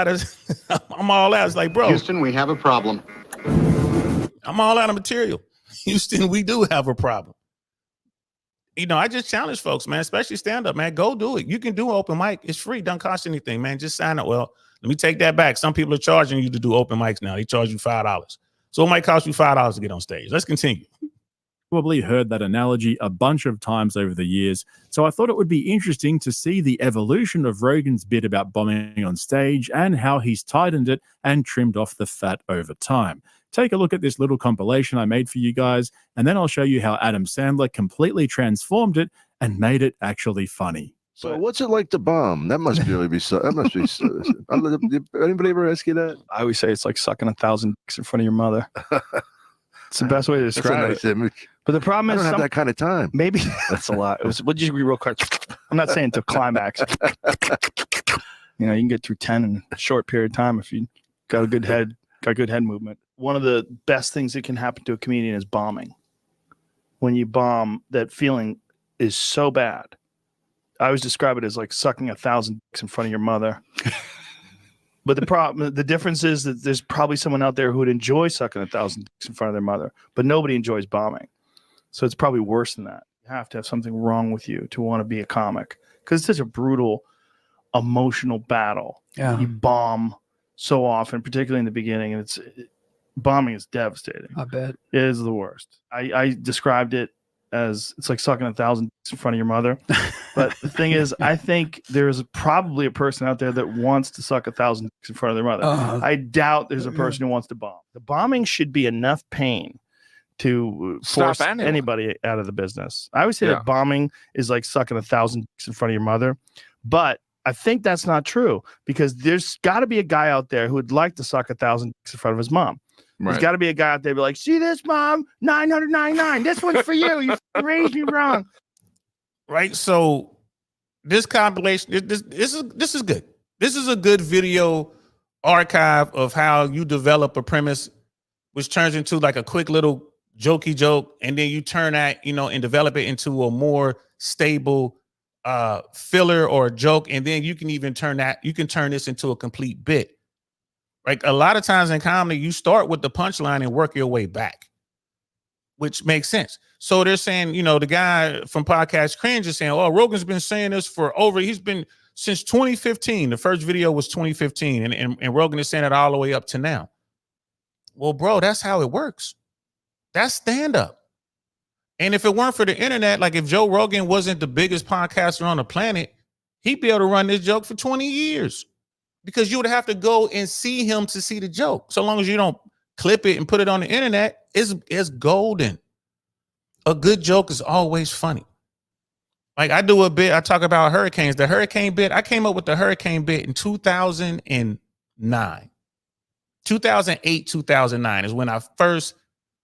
of It's like, bro. Houston, we have a problem. I'm all out of material. Houston, we do have a problem. I just challenge folks, man, especially stand-up, man. Go do it. You can do open mic. It's free. Doesn't cost anything, man. Just sign up. Well, let me take that back. Some people are charging you to do open mics now. They charge you $5. So it might cost you $5 to get on stage. Let's continue. Probably heard that analogy a bunch of times over the years, so I thought it would be interesting to see the evolution of Rogan's bit about bombing on stage and how he's tightened it and trimmed off the fat over time. Take a look at this little compilation I made for you guys, and then I'll show you how Adam Sandler completely transformed it and made it actually funny. So what's it like to bomb? That must really be so. That must be so. Anybody ever ask you that? I always say it's like sucking 1,000 dicks in front of your mother. It's the best way to describe That's a nice it. image. But the problem I is don't have that kind of time. Maybe that's a lot. We'll just be real quick. I'm not saying to climax. You can get through 10 in a short period of time if you got a good head movement. One of the best things that can happen to a comedian is bombing. When you bomb, that feeling is so bad. I always describe it as like sucking 1,000 dicks in front of your mother. But the difference is that there's probably someone out there who would enjoy sucking 1,000 dicks in front of their mother, but nobody enjoys bombing. So it's probably worse than that. You have to have something wrong with you to want to be a comic, because it's such a brutal, emotional battle. Yeah. You bomb so often, particularly in the beginning, and bombing is devastating. I bet. It is the worst. I described it as it's like sucking 1,000 dicks in front of your mother. But the thing is, I think there's probably a person out there that wants to suck 1,000 dicks in front of their mother. I doubt there's a person who wants to bomb. The bombing should be enough pain to force anybody out of the business. I always say that bombing is like sucking 1,000 dicks in front of your mother, but I think that's not true, because there's got to be a guy out there who would like to suck 1,000 dicks in front of his mom. Right. There's got to be a guy out there be like, see this, mom? 999. This one's for you. You raised me wrong. Right. So this compilation, this is good. This is a good video archive of how you develop a premise, which turns into like a quick little jokey joke, and then you turn that, and develop it into a more stable filler or a joke, and then you can turn this into a complete bit. Like a lot of times in comedy, you start with the punchline and work your way back, which makes sense. So they're saying, the guy from Podcast Cringe is saying, oh, Rogan's been saying this he's been since 2015. The first video was 2015, and Rogan is saying it all the way up to now. Well, bro, that's how it works. That's stand-up. And if it weren't for the internet, like if Joe Rogan wasn't the biggest podcaster on the planet, he'd be able to run this joke for 20 years because you would have to go and see him to see the joke. So long as you don't clip it and put it on the internet, it's golden. A good joke is always funny. Like I do a bit, I talk about hurricanes. The hurricane bit, I came up with the hurricane bit in 2009. 2008, 2009 is when I first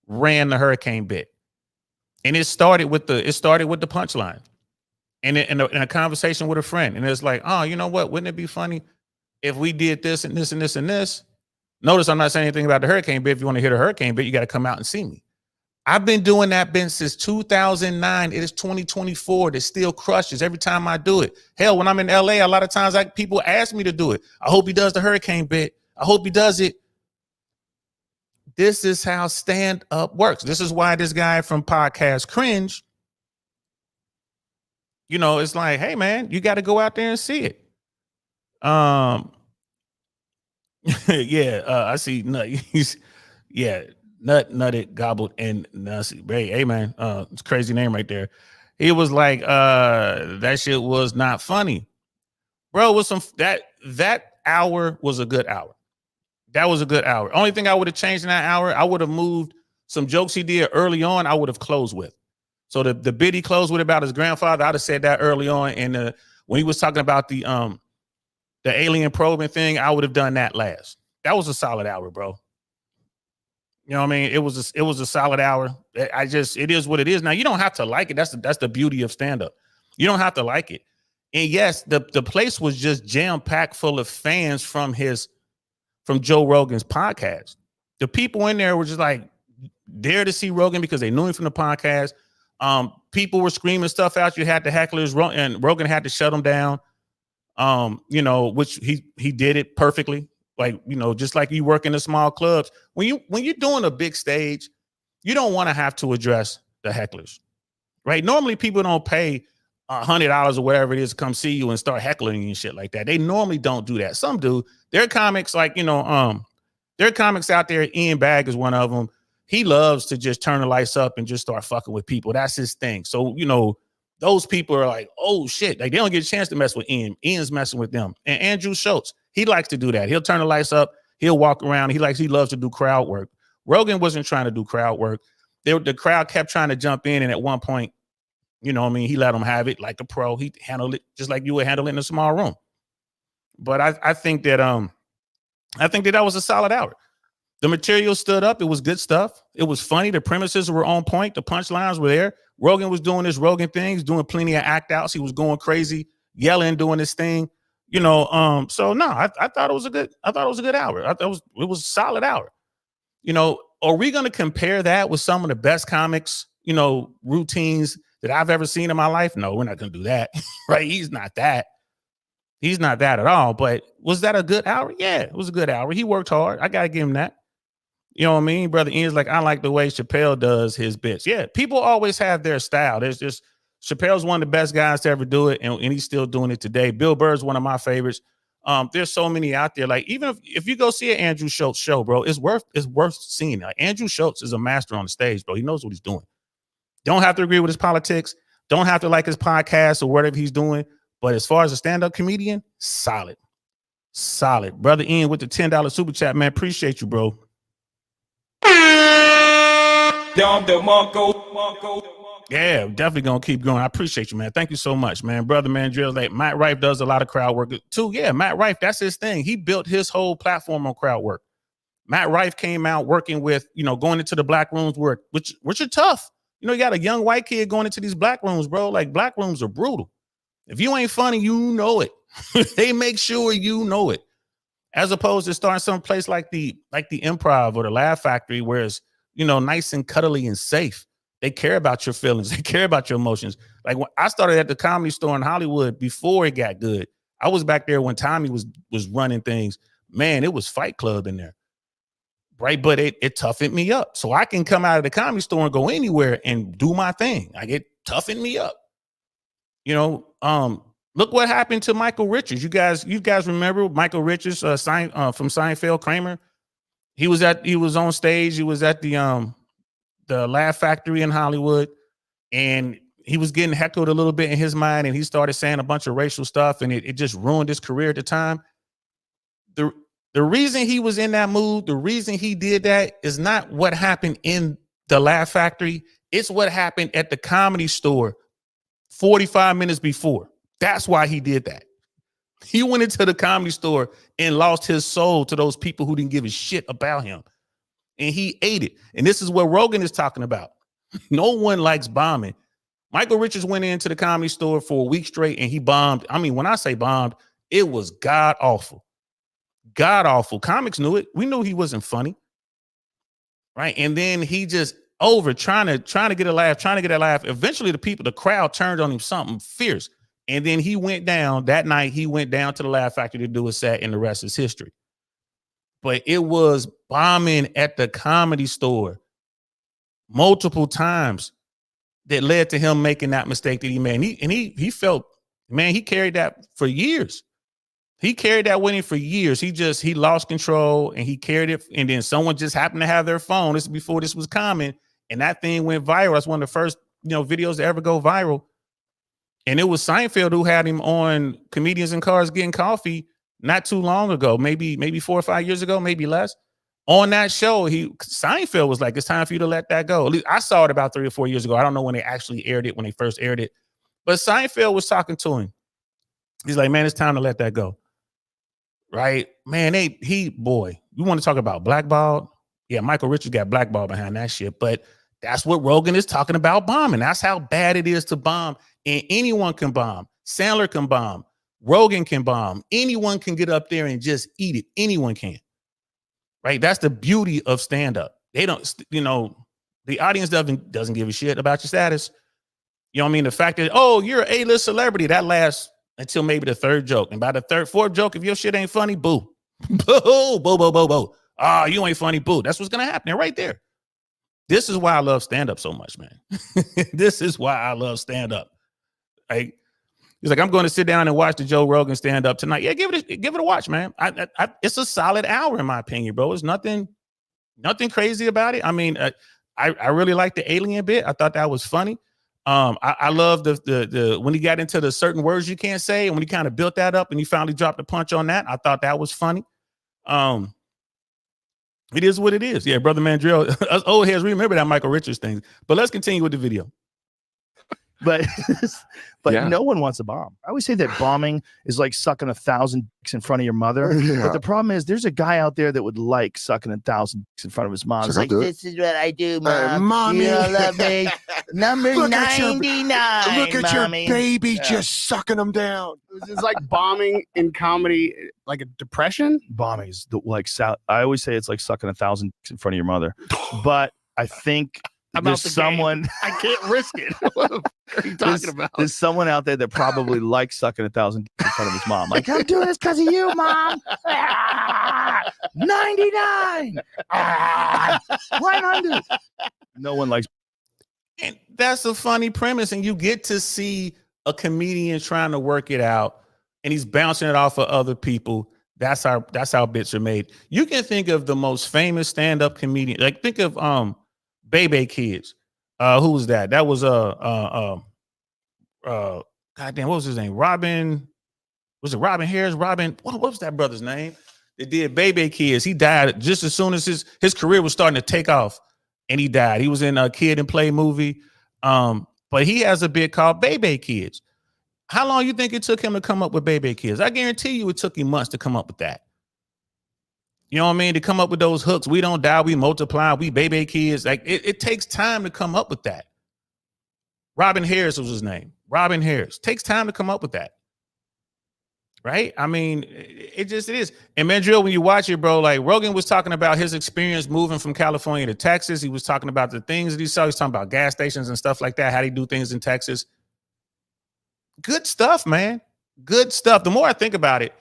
ran the hurricane bit. And it started with the punchline. And in a conversation with a friend. And it's like, oh, you know what? Wouldn't it be funny if we did this and this and this and this? Notice I'm not saying anything about the hurricane bit. If you want to hear the hurricane bit, you got to come out and see me. I've been doing that bit since 2009. It is 2024. It still crushes every time I do it. Hell, when I'm in LA, a lot of times people ask me to do it. I hope he does the hurricane bit. I hope he does it. This is how stand-up works. This is why this guy from Podcast Cringe, it's like, hey, man, you got to go out there and see it. I see Nut. Nutted, gobbled, and Nussy. Hey, man, it's a crazy name right there. He was like, that shit was not funny. Bro, was that hour was a good hour. That was a good hour. Only thing I would have changed in that hour, I would have moved some jokes he did early on, I would have closed with. So the bit he closed with about his grandfather, I'd have said that early on. And when he was talking about the alien probing thing, I would have done that last. That was a solid hour, bro. You know what I mean? It was a solid hour. It is what it is. Now, you don't have to like it. That's the beauty of stand-up. You don't have to like it. And yes, the place was just jam-packed full of fans from Joe Rogan's podcast. The people in there were just like there to see Rogan because they knew him from the podcast. People were screaming stuff out. You had the hecklers, and Rogan had to shut them down. Which he did it perfectly. Like, just like you work in the small clubs. When you're doing a big stage, you don't want to have to address the hecklers, right? Normally people don't pay $100 or whatever it is to come see you and start heckling you and shit like that. They normally don't do that. Some do. There are comics like, there are comics out there. Ian Bagg is one of them. He loves to just turn the lights up and just start fucking with people. That's his thing. So, those people are like, oh shit. Like they don't get a chance to mess with Ian. Ian's messing with them. And Andrew Schultz, he likes to do that. He'll turn the lights up. He'll walk around. He loves to do crowd work. Rogan wasn't trying to do crowd work. The crowd kept trying to jump in. And at one point, he let them have it like a pro. He handled it just like you would handle it in a small room. But I think that was a solid hour. The material stood up. It was good stuff. It was funny. The premises were on point. The punchlines were there. Rogan was doing his Rogan things, doing plenty of act outs. He was going crazy, yelling, doing his thing. So no, I thought it was a good hour. It was a solid hour. Are we going to compare that with some of the best comics, routines that I've ever seen in my life? No, we're not going to do that. Right? He's not that at all. But was that a good hour? Yeah, it was a good hour. He worked hard. I got to give him that. You know what I mean? Brother Ian's like, I like the way Chappelle does his bits. Yeah, people always have their style. There's just Chappelle's one of the best guys to ever do it, and he's still doing it today. Bill Burr's one of my favorites. There's so many out there. Like even if you go see an Andrew Schultz show, bro, it's worth seeing. Like Andrew Schultz is a master on the stage, bro. He knows what he's doing. Don't have to agree with his politics. Don't have to like his podcast or whatever he's doing. But as far as a stand-up comedian, solid. Brother Ian with the $10 super chat, man. Appreciate you, bro. Yeah, definitely gonna keep going. I appreciate you, man. Thank you so much, man. Brother Mandrill's like Matt Rife does a lot of crowd work too. Yeah, Matt Rife, that's his thing. He built his whole platform on crowd work. Matt Rife came out working with, going into the black rooms which are tough. You got a young white kid going into these black rooms, bro. Like black rooms are brutal. If you ain't funny, you know it. They make sure you know it. As opposed to starting some place like the Improv or the Laugh Factory, where it's nice and cuddly and safe. They care about your feelings. They care about your emotions. Like when I started at the Comedy Store in Hollywood before it got good, I was back there when Tommy was running things. Man, it was Fight Club in there. Right. But it toughened me up. So I can come out of the Comedy Store and go anywhere and do my thing. Like it toughened me up. Look what happened to Michael Richards. You guys remember Michael Richards from Seinfeld, Kramer? He was on stage. He was at the Laugh Factory in Hollywood, and he was getting heckled a little bit in his mind, and he started saying a bunch of racial stuff, and it just ruined his career at the time. The reason he was in that mood, the reason he did that is not what happened in the Laugh Factory. It's what happened at the Comedy Store 45 minutes before. That's why he did that. He went into the Comedy Store and lost his soul to those people who didn't give a shit about him. And he ate it. And this is what Rogan is talking about. No one likes bombing. Michael Richards went into the Comedy Store for a week straight and he bombed. I mean, when I say bombed, it was god awful. God awful. Comics knew it. We knew he wasn't funny. Right. And then he just trying to get a laugh. Eventually the crowd turned on him something fierce. And then he went down that night. He went down to the Laugh Factory to do a set, and the rest is history. But it was bombing at the Comedy Store multiple times that led to him making that mistake that he made. And he felt, man, he carried that for years. He carried that with him for years. He lost control and he carried it. And then someone just happened to have their phone. This is before this was common. And that thing went viral. That's one of the first, videos to ever go viral. And it was Seinfeld who had him on Comedians in Cars Getting Coffee not too long ago, maybe 4 or 5 years ago, maybe less. On that show, Seinfeld was like, it's time for you to let that go. At least I saw it about 3 or 4 years ago. I don't know when they actually aired it, when they first aired it. But Seinfeld was talking to him. He's like, man, it's time to let that go. Right? Man, you want to talk about blackballed? Yeah, Michael Richards got blackballed behind that shit. But that's what Rogan is talking about bombing. That's how bad it is to bomb. And anyone can bomb. Sandler can bomb. Rogan can bomb. Anyone can get up there and just eat it. Anyone can. Right? That's the beauty of stand-up. They don't, the audience doesn't give a shit about your status. You know what I mean? The fact that, you're an A-list celebrity, that lasts until maybe the third joke. And by the fourth joke, if your shit ain't funny, boo. Boo, boo, boo, boo, boo. You ain't funny, boo. That's what's going to happen right there. This is why I love stand-up so much, man. This is why I love stand-up. Like, he's like, I'm going to sit down and watch the Joe Rogan stand-up tonight. Yeah, give it a watch, man. It's a solid hour, in my opinion, bro. It's nothing crazy about it. I mean, I really like the alien bit. I thought that was funny. I love the when he got into the certain words you can't say, and when he kind of built that up and he finally dropped a punch on that, I thought that was funny. It is what it is. Yeah, Brother Mandrill, us old heads remember that Michael Richards thing. But let's continue with the video. But Yeah. no one wants a bomb. I always say that bombing is like sucking 1,000 dicks in front of your mother. Yeah. But the problem is there's a guy out there that would like sucking 1,000 dicks in front of his mom. So It's don't like, do it. this is what I do, mom. Mommy. You don't love me. Number Look at your- 99, Look at mommy. your baby Yeah. just sucking them down. It's like bombing in comedy, like a depression. Bombing is I always say it's like sucking 1,000 dicks in front of your mother. But I think About there's the someone... I can't risk it. What the fuck are you talking about? There's someone out there that probably likes sucking 1,000 dicks in front of his mom. Like, I'm doing this because of you, mom. 99. 100. No one likes. And that's a funny premise. And you get to see a comedian trying to work it out, and he's bouncing it off of other people. That's how bits are made. You can think of the most famous stand-up comedian. Like, think of Bebe Kids. Who was that? That was goddamn, what was his name? Robin. Was it Robin Harris? What was that brother's name? They did Bebe Kids. He died just as soon as his career was starting to take off, and he died. He was in a Kid and Play movie. But he has a bit called Bebe Kids. How long you think it took him to come up with Bebe Kids? I guarantee you it took him months to come up with that. You know what I mean? To come up with those hooks. We don't die, we multiply, we Bebe Kids. Like, it takes time to come up with that. Robin Harris was his name. Robin Harris. Takes time to come up with that. Right? I mean, it is. And Mandrill, when you watch it, bro, like Rogan was talking about his experience moving from California to Texas. He was talking about the things that he saw. He's talking about gas stations and stuff like that, how they do things in Texas. Good stuff, man. Good stuff. The more I think about it,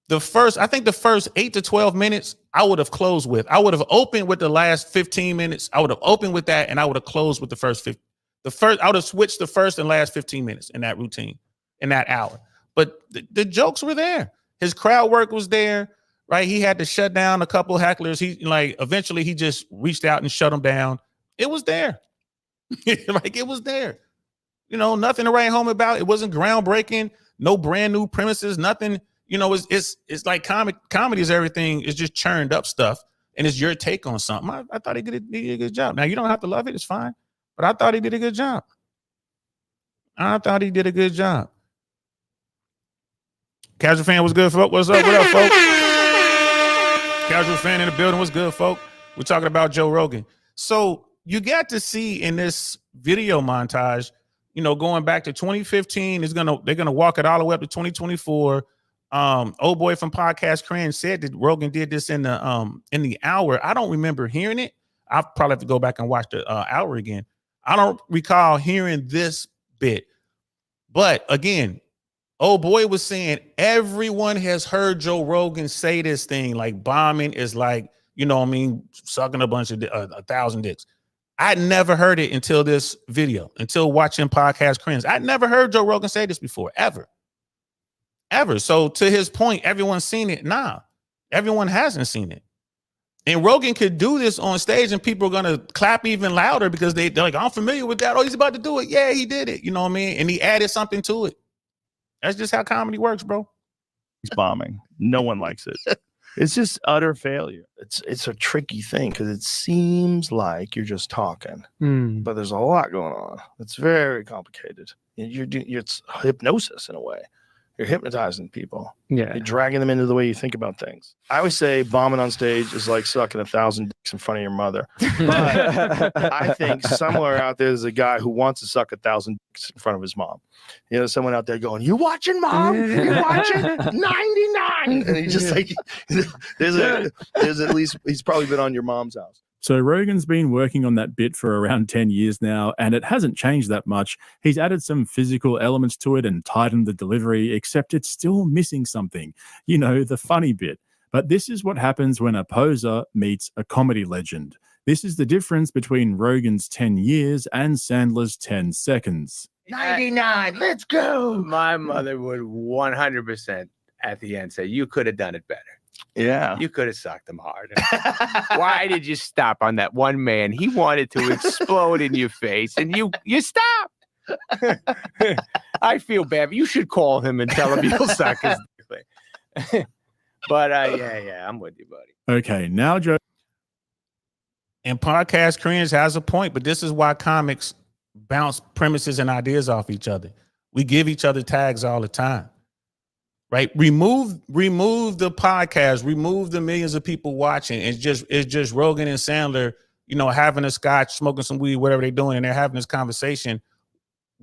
the first 8 to 12 minutes, I would have closed with. I would have opened with the last 15 minutes. I would have opened with that, and I would have closed with the first 50. I would have switched the first and last 15 minutes in that routine, in that hour. But the jokes were there. His crowd work was there, right? He had to shut down a couple hecklers. Eventually he just reached out and shut them down. It was there. Like it was there. Nothing to write home about. It wasn't groundbreaking, no brand new premises, nothing. It's like comedy is everything. It's just churned up stuff, and it's your take on something. I thought he did a good job. Now you don't have to love it, it's fine. But I thought he did a good job. Casual fan was good, folk. What's up? What up, folk? Casual fan in the building. What's good, folk? We're talking about Joe Rogan. So you got to see in this video montage, going back to 2015, they're gonna walk it all the way up to 2024. Old boy from Podcast Cringe said that Rogan did this in the hour. I don't remember hearing it. I'll probably have to go back and watch the hour again. I don't recall hearing this bit, but again, old boy was saying everyone has heard Joe Rogan say this thing like bombing is like, sucking a bunch of 1,000 dicks. I'd never heard it until this video, until watching Podcast Cringe. I'd never heard Joe Rogan say this before, ever. So to his point, everyone's seen it. Nah, everyone hasn't seen it. And Rogan could do this on stage and people are going to clap even louder because they're like, I'm familiar with that. Oh, he's about to do it. Yeah, he did it. You know what I mean? And he added something to it. That's just how comedy works, bro. He's bombing. No one likes it. It's just utter failure. It's a tricky thing because it seems like you're just talking, but there's a lot going on. It's very complicated. It's hypnosis in a way. You're hypnotizing people. Yeah. You're dragging them into the way you think about things. I always say bombing on stage is like sucking 1,000 dicks in front of your mother. But I think somewhere out there, there's a guy who wants to suck 1,000 dicks in front of his mom. Someone out there going, you watching, mom? You watching? 99. And he's just like, there's at least, he's probably been on your mom's house. So Rogan's been working on that bit for around 10 years now, and it hasn't changed that much. He's added some physical elements to it and tightened the delivery, except it's still missing something. The funny bit. But this is what happens when a poser meets a comedy legend. This is the difference between Rogan's 10 years and Sandler's 10 seconds. 99, let's go. My mother would 100% at the end say, you could have done it better. Yeah. You could have sucked him hard. Why did you stop on that one man? He wanted to explode in your face and you stopped. I feel bad. You should call him and tell him you'll suck his dick. But yeah, I'm with you, buddy. Okay, now Joe. And Podcast Cringe has a point, but this is why comics bounce premises and ideas off each other. We give each other tags all the time. Right? Remove the podcast, remove the millions of people watching. It's just Rogan and Sandler, having a scotch, smoking some weed, whatever they're doing, and they're having this conversation.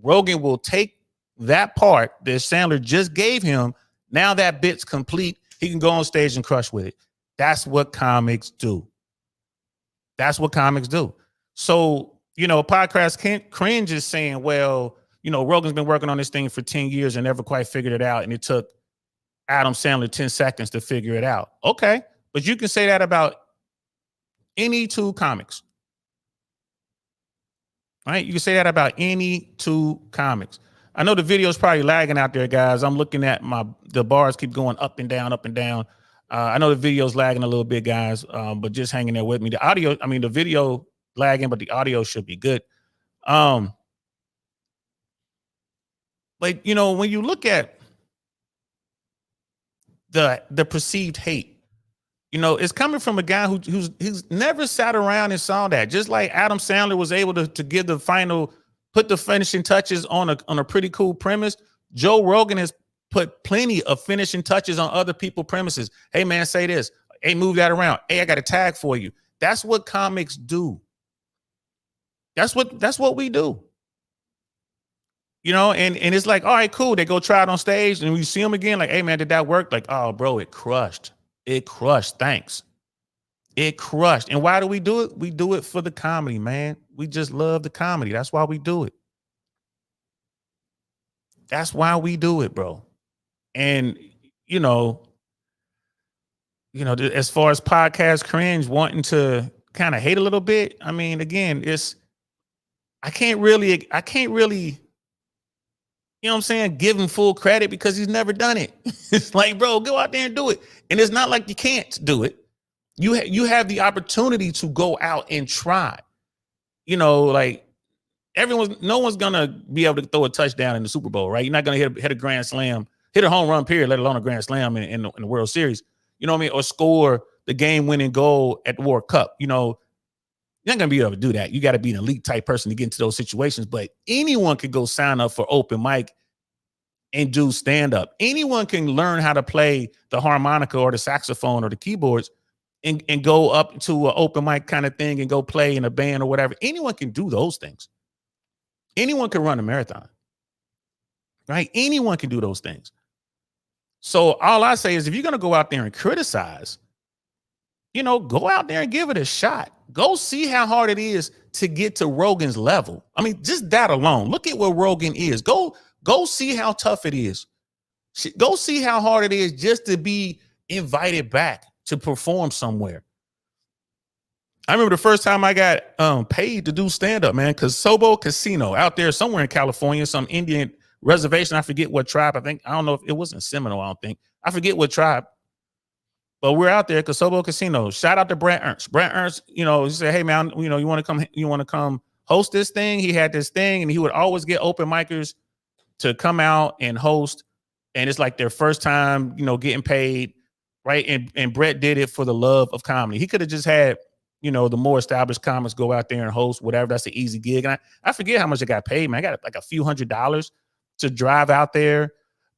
Rogan will take that part that Sandler just gave him. Now that bit's complete. He can go on stage and crush with it. That's what comics do. So, Podcast Cringe is saying, well, Rogan's been working on this thing for 10 years and never quite figured it out. And it took Adam Sandler 10 seconds to figure it out. Okay. But you can say that about any two comics. Right? You can say that about any two comics. I know the video is probably lagging out there, guys. I'm looking at the bars keep going up and down, up and down. I know the video's lagging a little bit, guys, but just hanging there with me. The video lagging, but the audio should be good. When you look at the perceived hate, it's coming from a guy who's never sat around and saw that. Just like Adam Sandler was able to give put the finishing touches on a pretty cool premise. Joe Rogan has put plenty of finishing touches on other people's premises. Hey man, say this. Hey, move that around. Hey, I got a tag for you. That's what comics do. That's what we do. You know, and it's like, all right, cool. They go try it on stage and we see them again. Like, hey man, did that work? Like, oh bro, it crushed. It crushed. Thanks. It crushed. And why do we do it? We do it for the comedy, man. We just love the comedy. That's why we do it. That's why we do it, bro. And you know, as far as podcast cringe wanting to kind of hate a little bit, I mean, again, I can't really, you know what I'm saying, give him full credit because he's never done it. It's like, bro, go out there and do it. And it's not like you can't do it. You have the opportunity to go out and try. You know, like no one's gonna be able to throw a touchdown in the Super Bowl, right? You're not gonna hit a grand slam, hit a home run period, let alone a grand slam in the World Series. You know what I mean? Or score the game-winning goal at the World Cup. You know, you're not gonna be able to do that. You got to be an elite type person to get into those situations. But anyone could go sign up for open mic and do stand-up. Anyone can learn how to play the harmonica or the saxophone or the keyboards and go up to an open mic kind of thing and go play in a band or whatever. Anyone can do those things. Anyone can run a marathon, right? Anyone can do those things. So all I say is if you're going to go out there and criticize, go out there and give it a shot. Go see how hard it is to get to Rogan's level. I mean, just that alone. Look at where Rogan is. Go see how tough it is. Go see how hard it is just to be invited back to perform somewhere. I remember the first time I got paid to do stand-up, man, because Sobo Casino out there somewhere in California, some Indian reservation. I forget what tribe. I don't know if it wasn't Seminole. I don't think. I forget what tribe. But we're out there at Sobo Casino. Shout out to Brett Ernst. Brett Ernst, he said, hey man, you want to come host this thing? He had this thing, and he would always get open micers to come out and host. And it's like their first time, getting paid, right? And Brett did it for the love of comedy. He could have just had, the more established comics go out there and host whatever. That's an easy gig. And I forget how much I got paid, man. I got like a few $100s to drive out there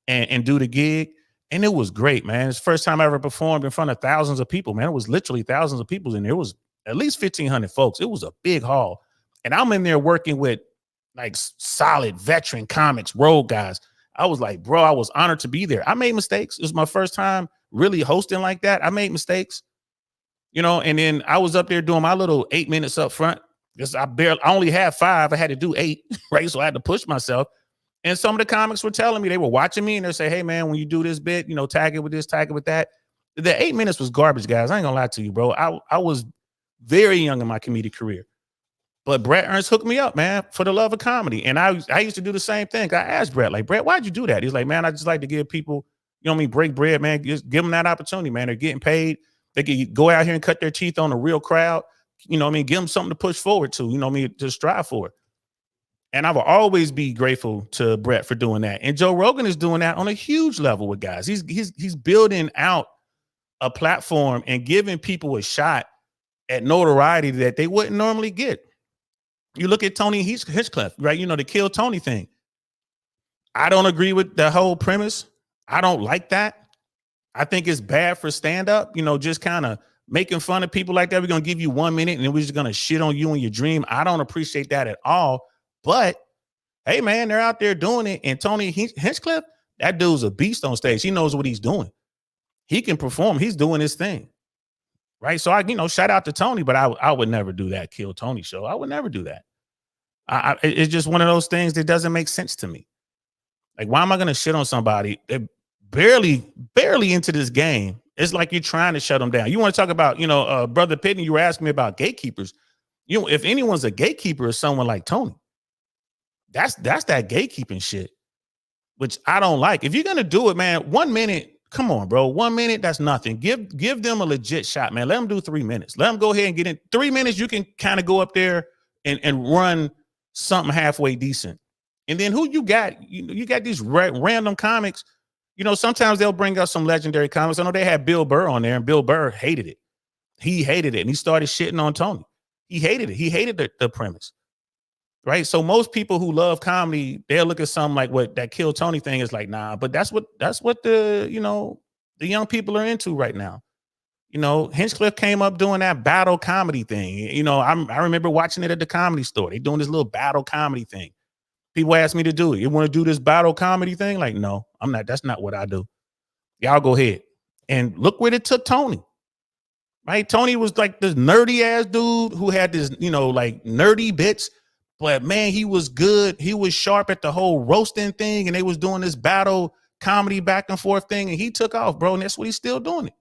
and do the gig. And it was great, man. It's the first time I ever performed in front of thousands of people, man. It was literally thousands of people in there. It was at least 1,500 folks. It was a big hall. And I'm in there working with like solid veteran comics, road guys. I was like, bro, I was honored to be there. I made mistakes. It was my first time really hosting like that. I made mistakes, and then I was up there doing my little 8 minutes up front because I only had 5. I had to do 8, right? So I had to push myself. And some of the comics were telling me, they were watching me and they say, hey man, when you do this bit, tag it with this, tag it with that. The 8 minutes was garbage, guys. I ain't gonna lie to you, bro. I was very young in my comedic career. But Brett Ernst hooked me up, man, for the love of comedy. And I used to do the same thing. I asked Brett, like, Brett, why'd you do that? He's like, man, I just like to give people, break bread, man. Just give them that opportunity, man. They're getting paid. They can go out here and cut their teeth on a real crowd. Give them something to push forward to, to strive for. And I will always be grateful to Brett for doing that. And Joe Rogan is doing that on a huge level with guys. He's building out a platform and giving people a shot at notoriety that they wouldn't normally get. You look at Tony Hinchcliffe, right? The Kill Tony thing. I don't agree with the whole premise. I don't like that. I think it's bad for stand-up, just kind of making fun of people like that. We're going to give you 1 minute and then we're just going to shit on you and your dream. I don't appreciate that at all. But hey, man, they're out there doing it. And Tony Hinchcliffe, that dude's a beast on stage. He knows what he's doing. He can perform. He's doing his thing. Right. So shout out to Tony, but I would never do that Kill Tony show. I would never do that. It's just one of those things that doesn't make sense to me. Like, why am I going to shit on somebody that barely into this game? It's like you're trying to shut them down. You want to talk about, Brother Pitney, you were asking me about gatekeepers. If anyone's a gatekeeper, is someone like Tony. That's that gatekeeping shit, which I don't like. If you're going to do it, man, 1 minute, come on, bro. 1 minute, that's nothing. Give them a legit shot, man. Let them do 3 minutes. Let them go ahead and get in 3 minutes. You can kind of go up there and run something halfway decent. And then who you got? You got these random comics. Sometimes they'll bring up some legendary comics. I know they had Bill Burr on there, and Bill Burr hated it. He hated it, and he started shitting on Tony. He hated it. He hated the premise. Right. So most people who love comedy, they'll look at something like what that Kill Tony thing is like, nah, but that's what the young people are into right now. Hinchcliffe came up doing that battle comedy thing. I remember watching it at the Comedy Store. They doing this little battle comedy thing. People ask me to do it. You want to do this battle comedy thing? Like, no, I'm not. That's not what I do. Y'all go ahead. And look where it took Tony. Right? Tony was like this nerdy ass dude who had this, like nerdy bits. But man, he was good. He was sharp at the whole roasting thing. And they was doing this battle comedy back and forth thing. And he took off, bro. And that's what he's still doing it.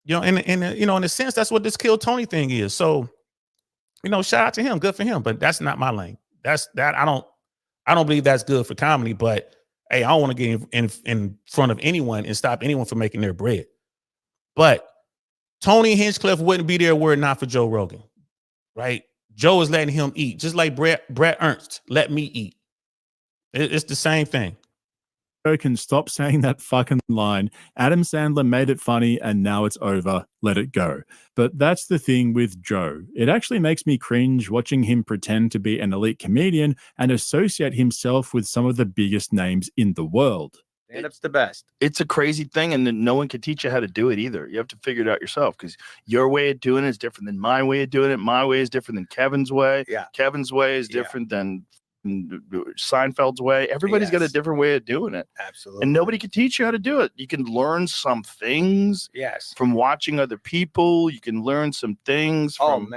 In a sense, that's what this Kill Tony thing is. So, shout out to him. Good for him. But that's not my lane. I don't believe that's good for comedy. But hey, I don't want to get in front of anyone and stop anyone from making their bread. But Tony Hinchcliffe wouldn't be there were it not for Joe Rogan, right? Joe is letting him eat, just like Brett Ernst let me eat. It's the same thing. Joe can stop saying that fucking line. Adam Sandler made it funny and now it's over. Let it go. But that's the thing with Joe. It actually makes me cringe watching him pretend to be an elite comedian and associate himself with some of the biggest names in the world. Stand-up's the best. It's a crazy thing, and then no one can teach you how to do it either. You have to figure it out yourself because your way of doing it is different than my way of doing it. My way is different than Kevin's way. Yeah. Kevin's way is different than Seinfeld's way. Everybody's got a different way of doing it. Absolutely. And nobody can teach you how to do it. You can learn some things from watching other people. You can learn some things from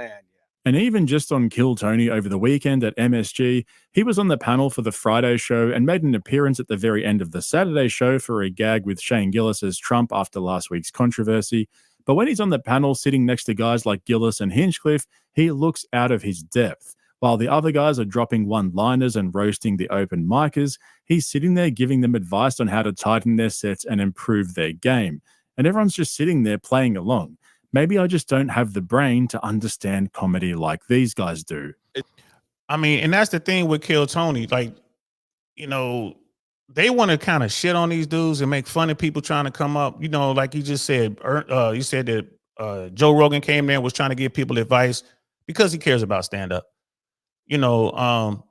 And even just on Kill Tony over the weekend at MSG, he was on the panel for the Friday show and made an appearance at the very end of the Saturday show for a gag with Shane Gillis as Trump after last week's controversy. But when he's on the panel sitting next to guys like Gillis and Hinchcliffe, he looks out of his depth. While the other guys are dropping one-liners and roasting the open micers, he's sitting there giving them advice on how to tighten their sets and improve their game. And everyone's just sitting there playing along. Maybe I just don't have the brain to understand comedy like these guys do. I mean, and that's the thing with Kill Tony. Like, they want to kind of shit on these dudes and make fun of people trying to come up. Like you just said, you said that Joe Rogan came there and was trying to give people advice because he cares about stand-up. Bill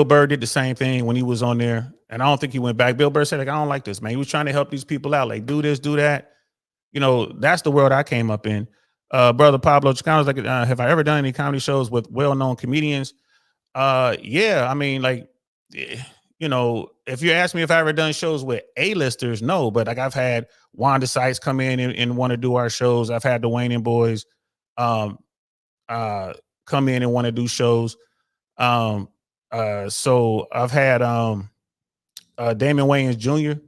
Burr did the same thing when he was on there. And I don't think he went back. Bill Burr said, like, I don't like this, man. He was trying to help these people out. Like, do this, do that. That's the world I came up in. Brother Pablo Chicano's like, have I ever done any comedy shows with well-known comedians? Yeah. I mean, like, if you ask me if I ever done shows with A-listers, no. But like I've had Wanda Sykes come in and want to do our shows. I've had the Wayne and Boys come in and want to do shows. So I've had Damon Wayans Jr.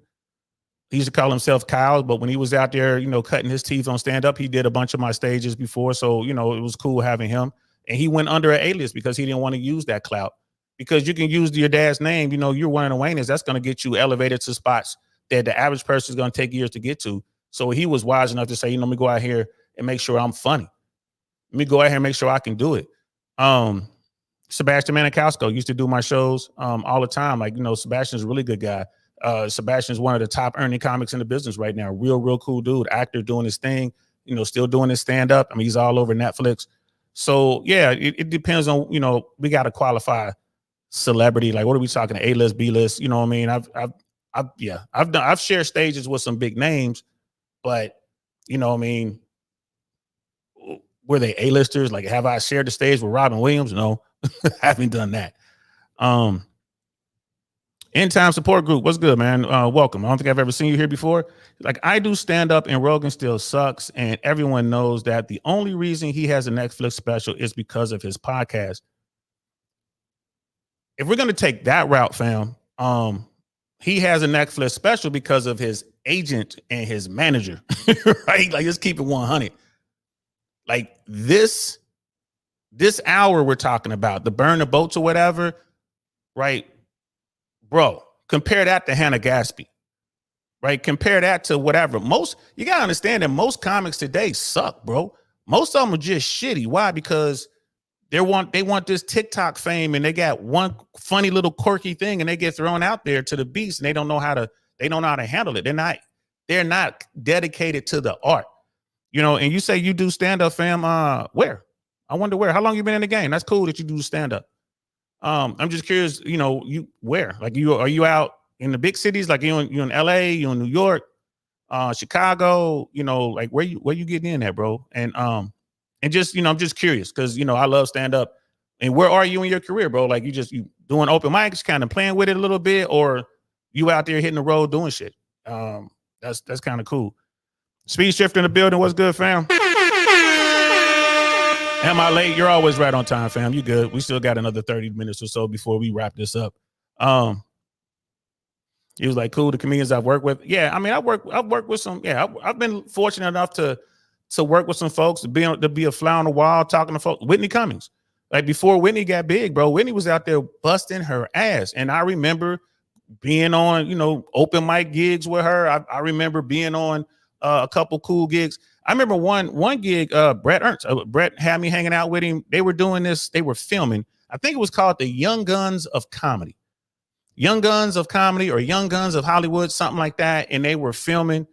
He used to call himself Kyle, but when he was out there, cutting his teeth on stand-up, he did a bunch of my stages before. So, it was cool having him. And he went under an alias because he didn't want to use that clout. Because you can use your dad's name, you're one of the Waynes, that's going to get you elevated to spots that the average person is going to take years to get to. So he was wise enough to say, let me go out here and make sure I'm funny. Let me go out here and make sure I can do it. Sebastian Maniscalco used to do my shows all the time. Like, Sebastian's a really good guy. Sebastian's one of the top earning comics in the business right now. Real cool dude, actor doing his thing, still doing his stand-up. I mean, he's all over Netflix. So yeah, it depends on, we got to qualify celebrity. Like, what are we talking? A-list, B-list? You know what I mean? I've shared stages with some big names, but were they A-listers? Like, have I shared the stage with Robin Williams? No, haven't done that. End Time Support Group, what's good, man? Welcome. I don't think I've ever seen you here before. Like, I do stand up and Rogan still sucks, and everyone knows that the only reason he has a Netflix special is because of his podcast. If we're gonna take that route, fam, he has a Netflix special because of his agent and his manager, right? Like, let's keep it 100. Like this hour we're talking about, the burn the boats or whatever, right? Bro, compare that to Hannah Gatsby, right? Compare that to whatever. You got to understand that most comics today suck, bro. Most of them are just shitty. Why? Because they want this TikTok fame and they got one funny little quirky thing and they get thrown out there to the beast and they don't know how to handle it. They're not dedicated to the art, and you say you do stand-up, fam. Where? I wonder where. How long you been in the game? That's cool that you do stand-up. I'm just curious, you where? Like, are you out in the big cities? Like, you in LA, you in New York, Chicago, like where you getting in at, bro? And just, I'm just curious because, I love stand up And where are you in your career, bro? Like you doing open mics, kind of playing with it a little bit, or you out there hitting the road doing shit? That's kind of cool. Speed Shifter in the building. What's good, fam? Am I late? You're always right on time, fam. You good? We still got another 30 minutes or so before we wrap this up. He was like, cool. The comedians I've worked with. Yeah, I mean, I've worked with some. Yeah, I've been fortunate enough to work with some folks, to be a fly on the wall, talking to folks. Whitney Cummings. Like before Whitney got big, bro, Whitney was out there busting her ass. And I remember being on, open mic gigs with her. I remember being on a couple cool gigs. I remember one gig, Brett Ernst. Brett had me hanging out with him. They were doing this. They were filming. I think it was called the Young Guns of Comedy. Young Guns of Comedy or Young Guns of Hollywood, something like that. And they were filming.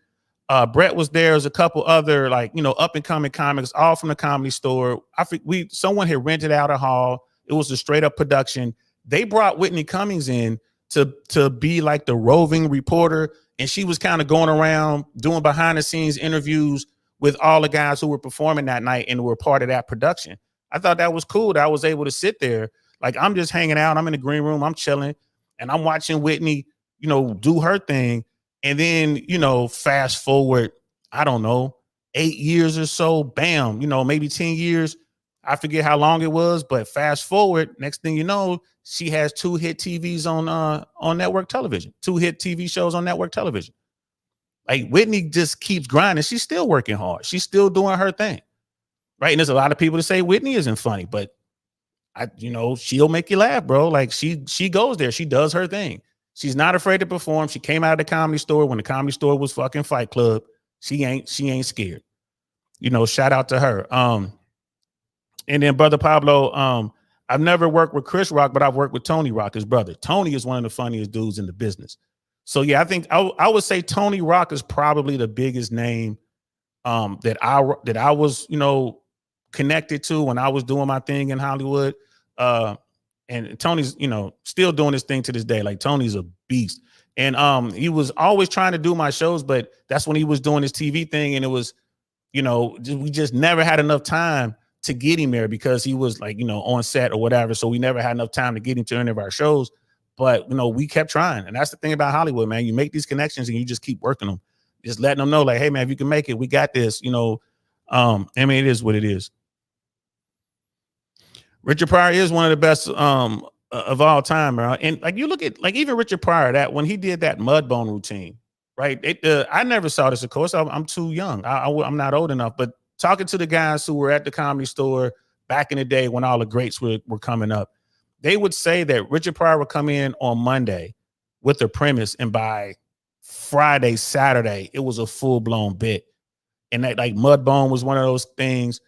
Brett was there. There's a couple other up and coming comics, all from the Comedy Store. I think someone had rented out a hall. It was a straight up production. They brought Whitney Cummings in to be like the roving reporter, and she was kind of going around doing behind the scenes interviews with all the guys who were performing that night and were part of that production. I thought that was cool that I was able to sit there. Like I'm just hanging out. I'm in the green room. I'm chilling, and I'm watching Whitney, do her thing. And then, fast forward, I don't know, 8 years or so, bam, maybe 10 years. I forget how long it was, but fast forward, next thing you know, she has 2 hit TVs on network television, 2 hit TV shows on network television. Like Whitney just keeps grinding. She's still working hard. She's still doing her thing. Right. And there's a lot of people that say Whitney isn't funny, but she'll make you laugh, bro. Like she goes there. She does her thing. She's not afraid to perform. She came out of the Comedy Store when the Comedy Store was fucking Fight Club. She ain't scared. Shout out to her. And then Brother Pablo, I've never worked with Chris Rock, but I've worked with Tony Rock, his brother. Tony is one of the funniest dudes in the business. So yeah, I think I would say Tony Rock is probably the biggest name that I was, connected to when I was doing my thing in Hollywood. And Tony's, still doing his thing to this day. Like Tony's a beast. And he was always trying to do my shows, but that's when he was doing his TV thing. And it was, we just never had enough time to get him there because he was like, on set or whatever. So we never had enough time to get him to any of our shows. But, we kept trying. And that's the thing about Hollywood, man. You make these connections and you just keep working them. Just letting them know like, hey, man, if you can make it, we got this, I mean, it is what it is. Richard Pryor is one of the best of all time, bro. And like you look at like even Richard Pryor, that when he did that Mudbone routine, right? I never saw this, of course. I'm too young. I'm not old enough. But talking to the guys who were at the Comedy Store back in the day when all the greats were coming up, they would say that Richard Pryor would come in on Monday with the premise, and by Friday, Saturday, it was a full-blown bit. And that like Mudbone was one of those things.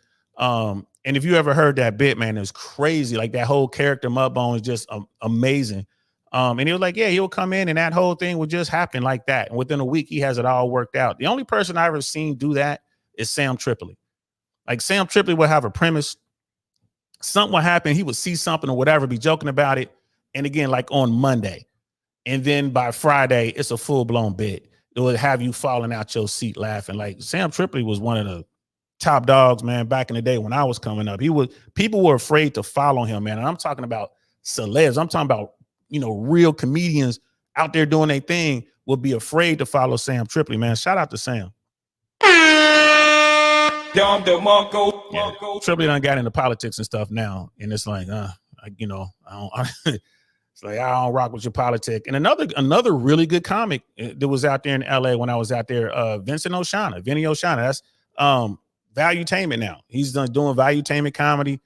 And if you ever heard that bit, man, it was crazy. Like that whole character Mudbone is just amazing. And he was like, yeah, he'll come in and that whole thing would just happen like that. And within a week, he has it all worked out. The only person I ever seen do that is Sam Tripoli. Like Sam Tripoli would have a premise. Something would happen. He would see something or whatever, be joking about it. And again, like on Monday. And then by Friday, it's a full-blown bit. It would have you falling out your seat laughing. Like Sam Tripoli was one of the top dogs, man, back in the day when I was coming up. People were afraid to follow him, man. And I'm talking about celebs. I'm talking about, real comedians out there doing their thing would be afraid to follow Sam Tripoli, man. Shout out to Sam. Yeah. Tripoli done got into politics and stuff now. And it's like, it's like, I don't rock with your politic. And another really good comic that was out there in LA when I was out there, Vinny Oshana. That's Valuetainment now. He's doing Valuetainment comedy.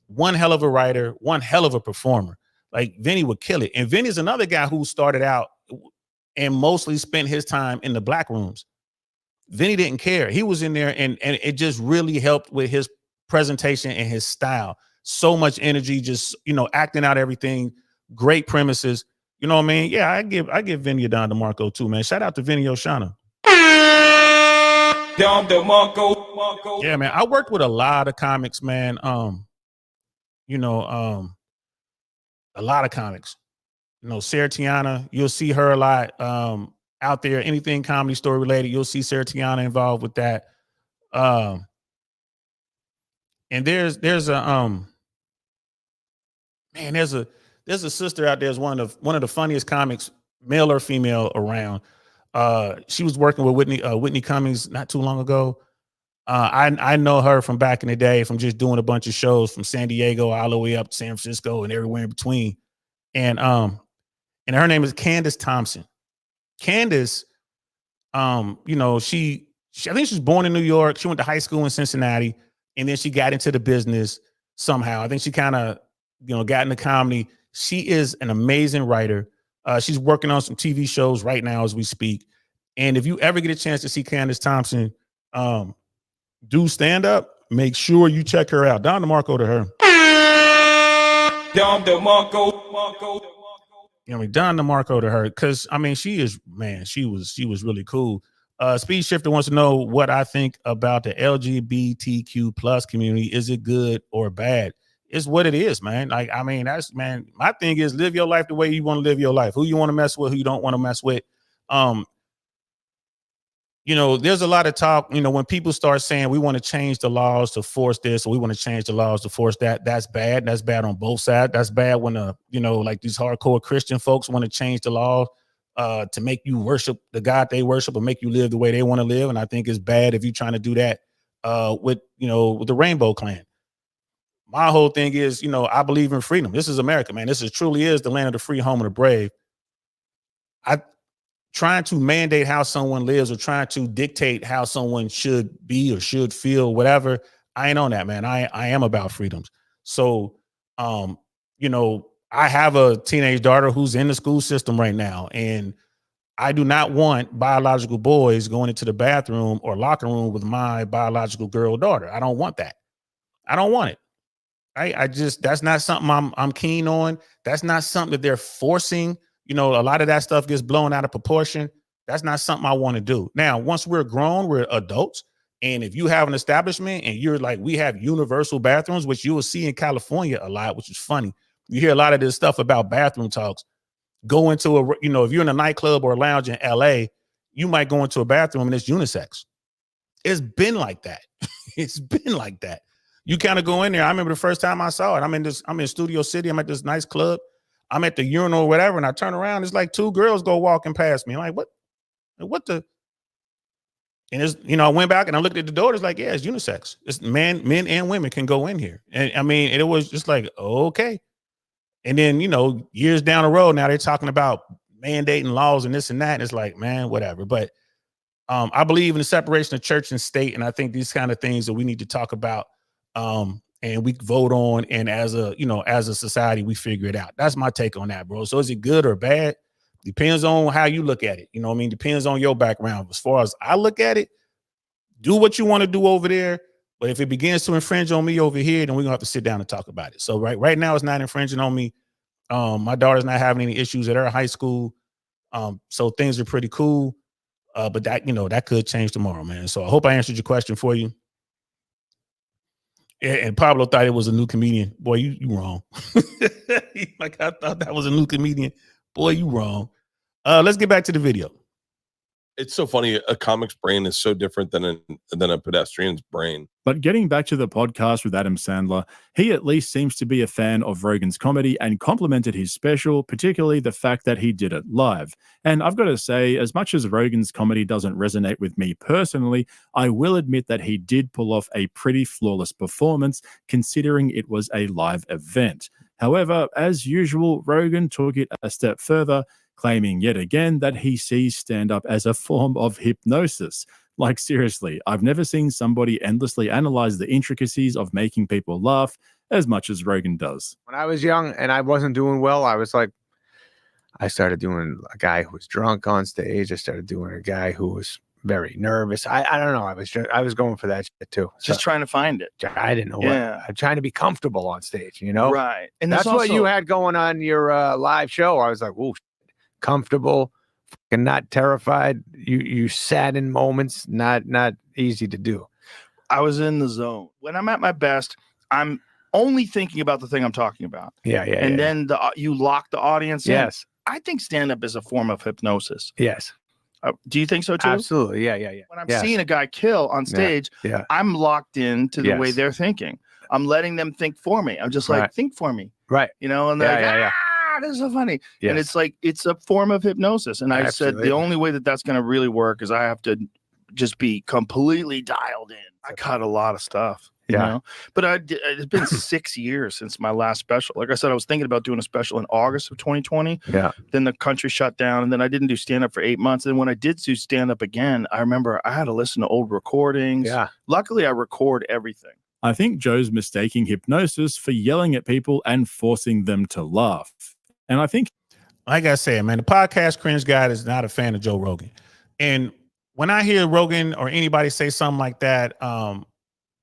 One hell of a writer, one hell of a performer. Like Vinny would kill it. And Vinny's another guy who started out and mostly spent his time in the black rooms. Vinny didn't care. He was in there and it just really helped with his presentation and his style. So much energy, just, acting out everything. Great premises. You know what I mean? Yeah, I give Vinny a Don DeMarco too, man. Shout out to Vinny Oshana. Yeah, man. I worked with a lot of comics, man. A lot of comics. Sarah Tiana, you'll see her a lot out there. Anything Comedy Store related, you'll see Sarah Tiana involved with that. And there's a man, there's a sister out there is one of the funniest comics, male or female, around. She was working with Whitney Cummings not too long ago. I know her from back in the day from just doing a bunch of shows from San Diego all the way up to San Francisco and everywhere in between. And her name is Candace Thompson. Candace, you know, she I think she was born in New York. She went to high school in Cincinnati, and then she got into the business somehow. I think she kind of, you know, got into comedy. She is an amazing writer. She's working on some TV shows right now as we speak. And if you ever get a chance to see Candace Thompson do stand up, make sure you check her out. Don DeMarco to her. Don DeMarco. You know, I mean, Don DeMarco to her, because I mean, she was really cool. Speed Shifter wants to know what I think about the LGBTQ plus community. Is it good or bad? It's what it is, man. Like, I mean, my thing is live your life the way you want to live your life. Who you want to mess with, who you don't want to mess with. You know, there's a lot of talk, you know, when people start saying we want to change the laws to force this, or we want to change the laws to force that, that's bad. That's bad on both sides. That's bad when, you know, like these hardcore Christian folks want to change the law to make you worship the God they worship or make you live the way they want to live. And I think it's bad if you're trying to do that with the Rainbow Clan. My whole thing is, you know, I believe in freedom. This is America, man. This truly is the land of the free, home of the brave. Trying to mandate how someone lives or trying to dictate how someone should be or should feel, whatever, I ain't on that, man. I am about freedoms. So, you know, I have a teenage daughter who's in the school system right now, and I do not want biological boys going into the bathroom or locker room with my biological girl daughter. I don't want that. I don't want it. I just, that's not something I'm keen on. That's not something that they're forcing. You know, a lot of that stuff gets blown out of proportion. That's not something I want to do. Now, once we're grown, we're adults. And if you have an establishment and you're like, we have universal bathrooms, which you will see in California a lot, which is funny. You hear a lot of this stuff about bathroom talks. Go into a, you know, if you're in a nightclub or a lounge in LA, you might go into a bathroom and it's unisex. It's been like that. It's been like that. You kind of go in there. I remember the first time I saw it. I'm in Studio City. I'm at this nice club. I'm at the urinal or whatever, and I turn around. It's like two girls go walking past me. I'm like, what the? And it's, you know, I went back and I looked at the door. It's like, yeah, it's unisex. It's men and women can go in here. And I mean, it was just like, okay. And then, you know, years down the road, now they're talking about mandating laws and this and that. And it's like, man, whatever. But I believe in the separation of church and state. And I think these kind of things that we need to talk about. And we vote on, and as a society, we figure it out. That's my take on that, bro. So is it good or bad? Depends on how you look at it. You know what I mean? Depends on your background. As far as I look at it, do what you want to do over there. But if it begins to infringe on me over here, then we're gonna have to sit down and talk about it. So right now it's not infringing on me. My daughter's not having any issues at her high school. So things are pretty cool. But that, you know, that could change tomorrow, man. So I hope I answered your question for you. And Pablo thought it was a new comedian. Boy, you wrong. Like, I thought that was a new comedian. Boy, you wrong. Let's get back to the video. It's so funny. A comic's brain is so different than a pedestrian's brain. But getting back to the podcast with Adam Sandler, he at least seems to be a fan of Rogan's comedy and complimented his special, particularly the fact that he did it live. And I've got to say, as much as Rogan's comedy doesn't resonate with me personally, I will admit that he did pull off a pretty flawless performance, considering it was a live event. However, as usual, Rogan took it a step further, claiming yet again that he sees stand-up as a form of hypnosis. Like, seriously, I've never seen somebody endlessly analyze the intricacies of making people laugh as much as Rogan does. When I was young and I wasn't doing well, I was like, I started doing a guy who was drunk on stage. I started doing a guy who was very nervous. I don't know. I was going for that shit too. Just trying to find it. I didn't know what. I'm trying to be comfortable on stage, you know? Right. And that's what you had going on your live show. I was like, whoa, comfortable, and not terrified. You sat in moments, not easy to do. I was in the zone. When I'm at my best, I'm only thinking about the thing I'm talking about. Yeah. And then you lock the audience in. Yes. I think stand-up is a form of hypnosis. Yes. Do you think so too? Absolutely. Yeah. When I'm seeing a guy kill on stage, I'm locked into the way they're thinking. I'm letting them think for me. I'm just like, think for me. Right. You know, and they're like, this is so funny. Yes. And it's like, it's a form of hypnosis. And I Absolutely. said, the only way that that's going to really work is I have to just be completely dialed in. I cut a lot of stuff. You know? But it's been 6 years since my last special. Like I said, I was thinking about doing a special in August of 2020. Yeah. Then the country shut down, and then I didn't do stand-up for 8 months. And when I did do stand-up again, I remember I had to listen to old recordings. Yeah. Luckily, I record everything. I think Joe's mistaking hypnosis for yelling at people and forcing them to laugh. And I think, like I said, man, the podcast cringe guy is not a fan of Joe Rogan. And when I hear Rogan or anybody say something like that,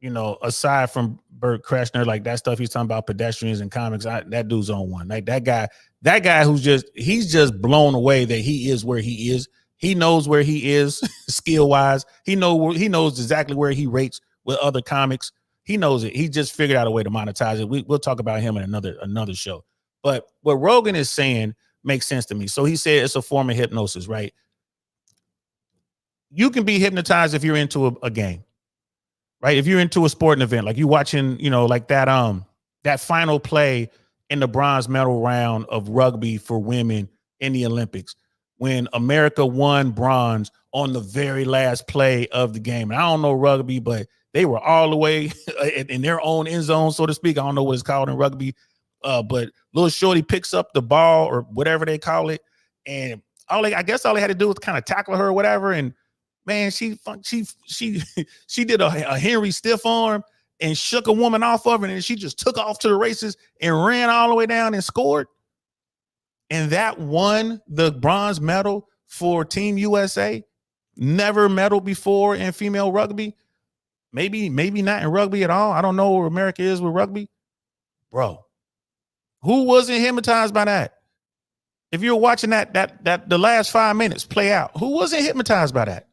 you know, aside from Bert Kreschner, like that stuff he's talking about pedestrians and comics, that dude's on one. Like that guy he's just blown away that he is where he is. He knows where he is skill wise. He knows exactly where he rates with other comics. He knows it. He just figured out a way to monetize it. We'll talk about him in another show. But what Rogan is saying makes sense to me. So he said it's a form of hypnosis, right? You can be hypnotized if you're into a game. Right. If you're into a sporting event, like you watching, you know, like that final play in the bronze medal round of rugby for women in the Olympics, when America won bronze on the very last play of the game. And I don't know rugby, but they were all the way in their own end zone, so to speak. I don't know what it's called in rugby. But little shorty picks up the ball or whatever they call it. And I guess all they had to do was kind of tackle her or whatever. And man, she did a Henry stiff arm and shook a woman off of her, and she just took off to the races and ran all the way down and scored. And that won the bronze medal for Team USA. Never medaled before in female rugby. Maybe not in rugby at all. I don't know where America is with rugby. Bro, who wasn't hypnotized by that? If you're watching that the last 5 minutes play out, who wasn't hypnotized by that?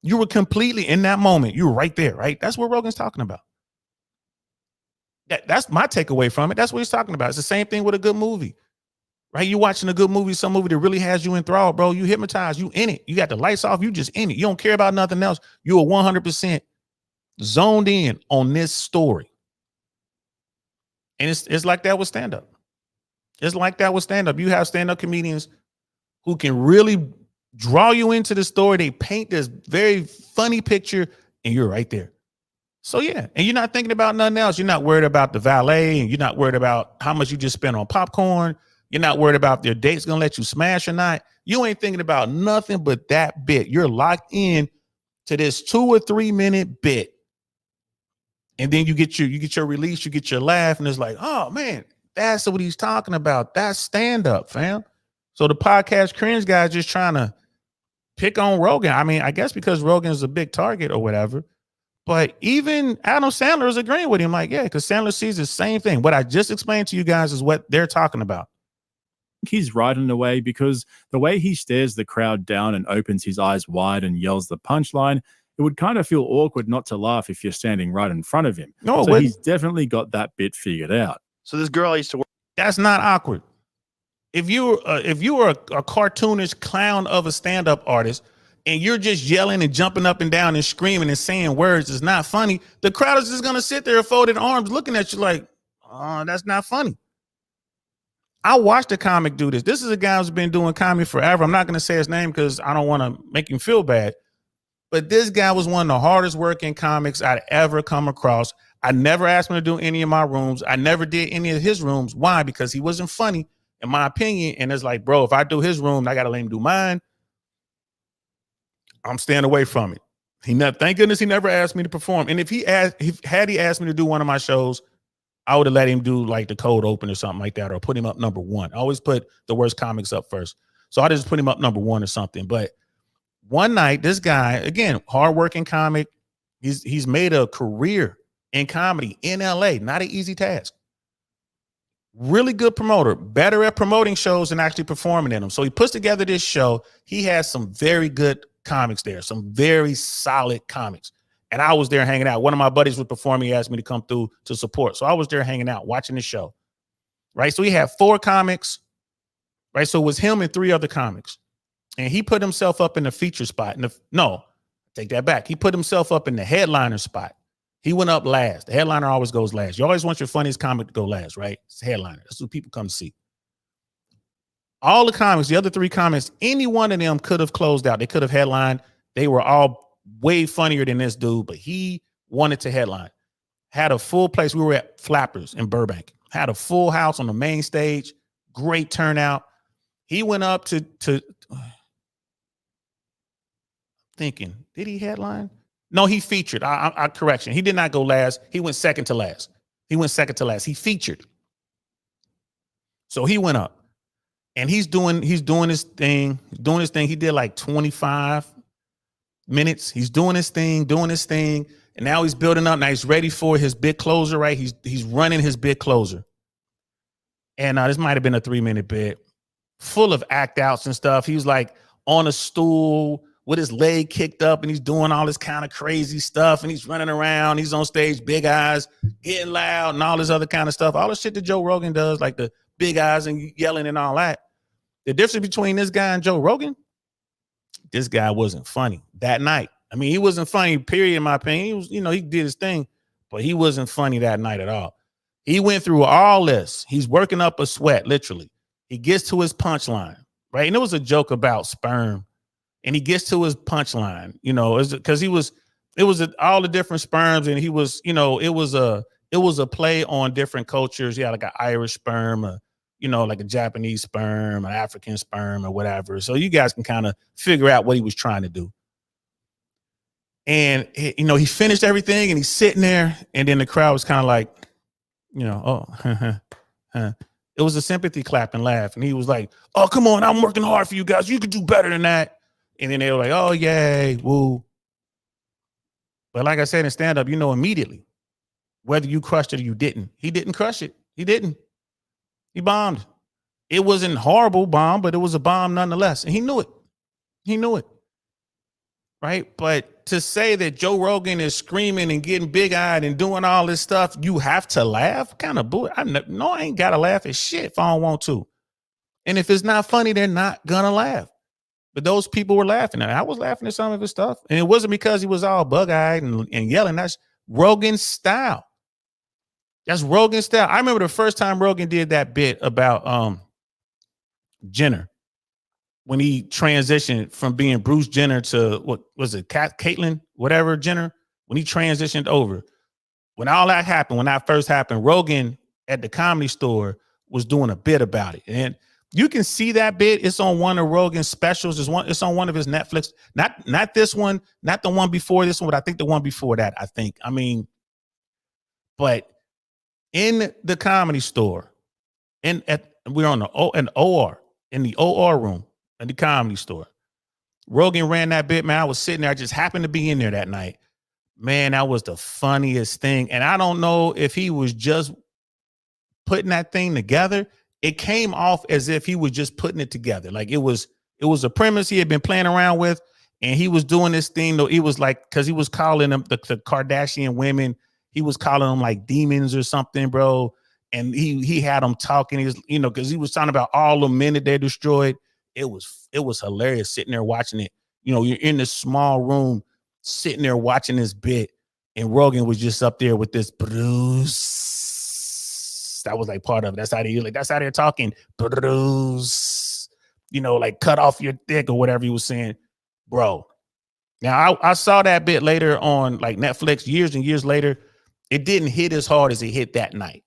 You were completely in that moment. You were right there, right? That's what Rogan's talking about. That's my takeaway from it. That's what he's talking about. It's the same thing with a good movie, right? You watching a good movie, some movie that really has you enthralled, bro. You hypnotized, you in it. You got the lights off, you just in it. You don't care about nothing else. You are 100% zoned in on this story. And it's like that with stand-up. It's like that with stand-up. You have stand-up comedians who can really draw you into the story. They paint this very funny picture and you're right there. So yeah, and you're not thinking about nothing else. You're not worried about the valet, and you're not worried about how much you just spent on popcorn. You're not worried about if their date's gonna let you smash or not. You ain't thinking about nothing but that bit. You're locked in to this 2 or 3 minute bit. And then you get your release, you get your laugh, and it's like, oh man, that's what he's talking about. That's stand-up, fam. So the podcast cringe guy is just trying to pick on Rogan. I mean, I guess because Rogan is a big target or whatever. But even Adam Sandler is agreeing with him. Like, yeah, because Sandler sees the same thing. What I just explained to you guys is what they're talking about. He's right in a way, because the way he stares the crowd down and opens his eyes wide and yells the punchline, it would kind of feel awkward not to laugh if you're standing right in front of him. No, so he's definitely got that bit figured out. So this girl I used to work. That's not awkward. If you were a cartoonish clown of a stand-up artist and you're just yelling and jumping up and down and screaming and saying words is not funny, the crowd is just going to sit there folded arms looking at you like, oh, that's not funny. I watched a comic do this. This is a guy who's been doing comedy forever. I'm not going to say his name because I don't want to make him feel bad. But this guy was one of the hardest working comics I'd ever come across. I never asked him to do any of my rooms. I never did any of his rooms. Why? Because he wasn't funny, in my opinion. And it's like, bro, if I do his room, I got to let him do mine. I'm staying away from it. Thank goodness he never asked me to perform. And if he asked me to do one of my shows, I would have let him do like the cold open or something like that, or put him up number one. I always put the worst comics up first. So I just put him up number one or something. But one night, this guy, again, hardworking comic, he's made a career in comedy in LA. Not an easy task. Really good promoter, better at promoting shows than actually performing in them. So he puts together this show. He has some very good comics there, some very solid comics. And I was there hanging out. One of my buddies was performing. He asked me to come through to support. So I was there hanging out, watching the show. Right. So he had 4 comics. Right. So it was him and 3 other comics. And he put himself up in the feature spot. No, take that back. He put himself up in the headliner spot. He went up last. The headliner always goes last. You always want your funniest comic to go last, right? It's the headliner. That's what people come to see. All the comics, the other 3 comics, any one of them could have closed out. They could have headlined. They were all way funnier than this dude, but he wanted to headline. Had a full place. We were at Flappers in Burbank. Had a full house on the main stage. Great turnout. He went up to thinking, did he headline? No, he featured. Correction. He did not go last. He went second to last. He featured. So he went up. And he's doing his thing. He did like 25 minutes. He's doing his thing. And now he's building up. Now he's ready for his big closer, right? He's running his big closer. And this might have been a 3-minute bit, full of act outs and stuff. He was like on a stool with his leg kicked up, and he's doing all this kind of crazy stuff. And he's running around. He's on stage, big eyes, getting loud, and all this other kind of stuff. All the shit that Joe Rogan does, like the big eyes and yelling and all that. The difference between this guy and Joe Rogan, this guy wasn't funny that night. I mean, he wasn't funny, period, in my opinion. He was, he did his thing, but he wasn't funny that night at all. He went through all this. He's working up a sweat, literally. He gets to his punchline, right? And it was a joke about sperm. And he gets to his punchline, because it was all the different sperms, and he was, it was a play on different cultures. He had like an Irish sperm, like a Japanese sperm, an African sperm, or whatever. So you guys can kind of figure out what he was trying to do. And he finished everything, and he's sitting there, and then the crowd was kind of like, it was a sympathy clap and laugh, and he was like, "Oh, come on, I'm working hard for you guys. You could do better than that." And then they were like, "Oh, yay, woo." But like I said in stand-up, immediately, whether you crushed it or you didn't. He didn't crush it. He didn't. He bombed. It wasn't horrible bomb, but it was a bomb nonetheless. And he knew it. Right? But to say that Joe Rogan is screaming and getting big-eyed and doing all this stuff, you have to laugh? Kind of bull. I ain't got to laugh at shit if I don't want to. And if it's not funny, they're not going to laugh. But those people were laughing. And I was laughing at some of his stuff. And it wasn't because he was all bug-eyed and yelling. That's Rogan's style. That's Rogan's style. I remember the first time Rogan did that bit about Jenner, when he transitioned from being Bruce Jenner to, what was it, Caitlyn, whatever Jenner, when he transitioned over. When all that happened, when that first happened, Rogan at the Comedy Store was doing a bit about it. And you can see that bit. It's on one of Rogan's specials. It's on one of his Netflix. Not this one, not the one before this one, but I think the one before that, but in the Comedy Store, we're on in the OR room in the Comedy Store. Rogan ran that bit, man. I was sitting there. I just happened to be in there that night. Man, that was the funniest thing. And I don't know if he was just putting that thing together. It came off as if he was just putting it together. Like it was a premise he had been playing around with, and he was doing this thing. Though he was like, because he was calling them the Kardashian women, he was calling them like demons or something, bro. And he had them talking. He was, because he was talking about all the men that they destroyed. It was hilarious sitting there watching it. You're in this small room sitting there watching this bit, and Rogan was just up there with this Bruce. That was like part of it. That's how they're talking. Bruce, like cut off your dick or whatever he was saying, bro. Now I saw that bit later on like Netflix years and years later. It didn't hit as hard as it hit that night.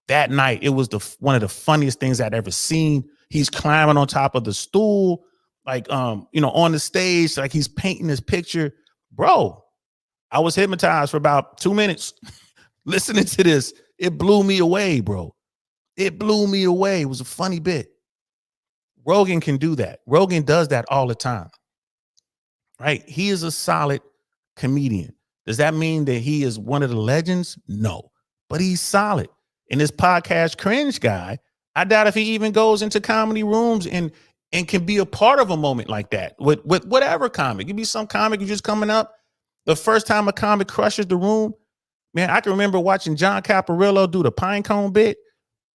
That night, it was one of the funniest things I'd ever seen. He's climbing on top of the stool, like, on the stage, like he's painting this picture. Bro, I was hypnotized for about 2 minutes listening to this. It blew me away, bro. It blew me away. It was a funny bit. Rogan can do that. Rogan does that all the time, right? He is a solid comedian. Does that mean that he is one of the legends? No, but he's solid. And this podcast cringe guy, I doubt if he even goes into comedy rooms and can be a part of a moment like that with whatever comic. It could be some comic who's just coming up. The first time a comic crushes the room, man, I can remember watching John Caparillo do the pine cone bit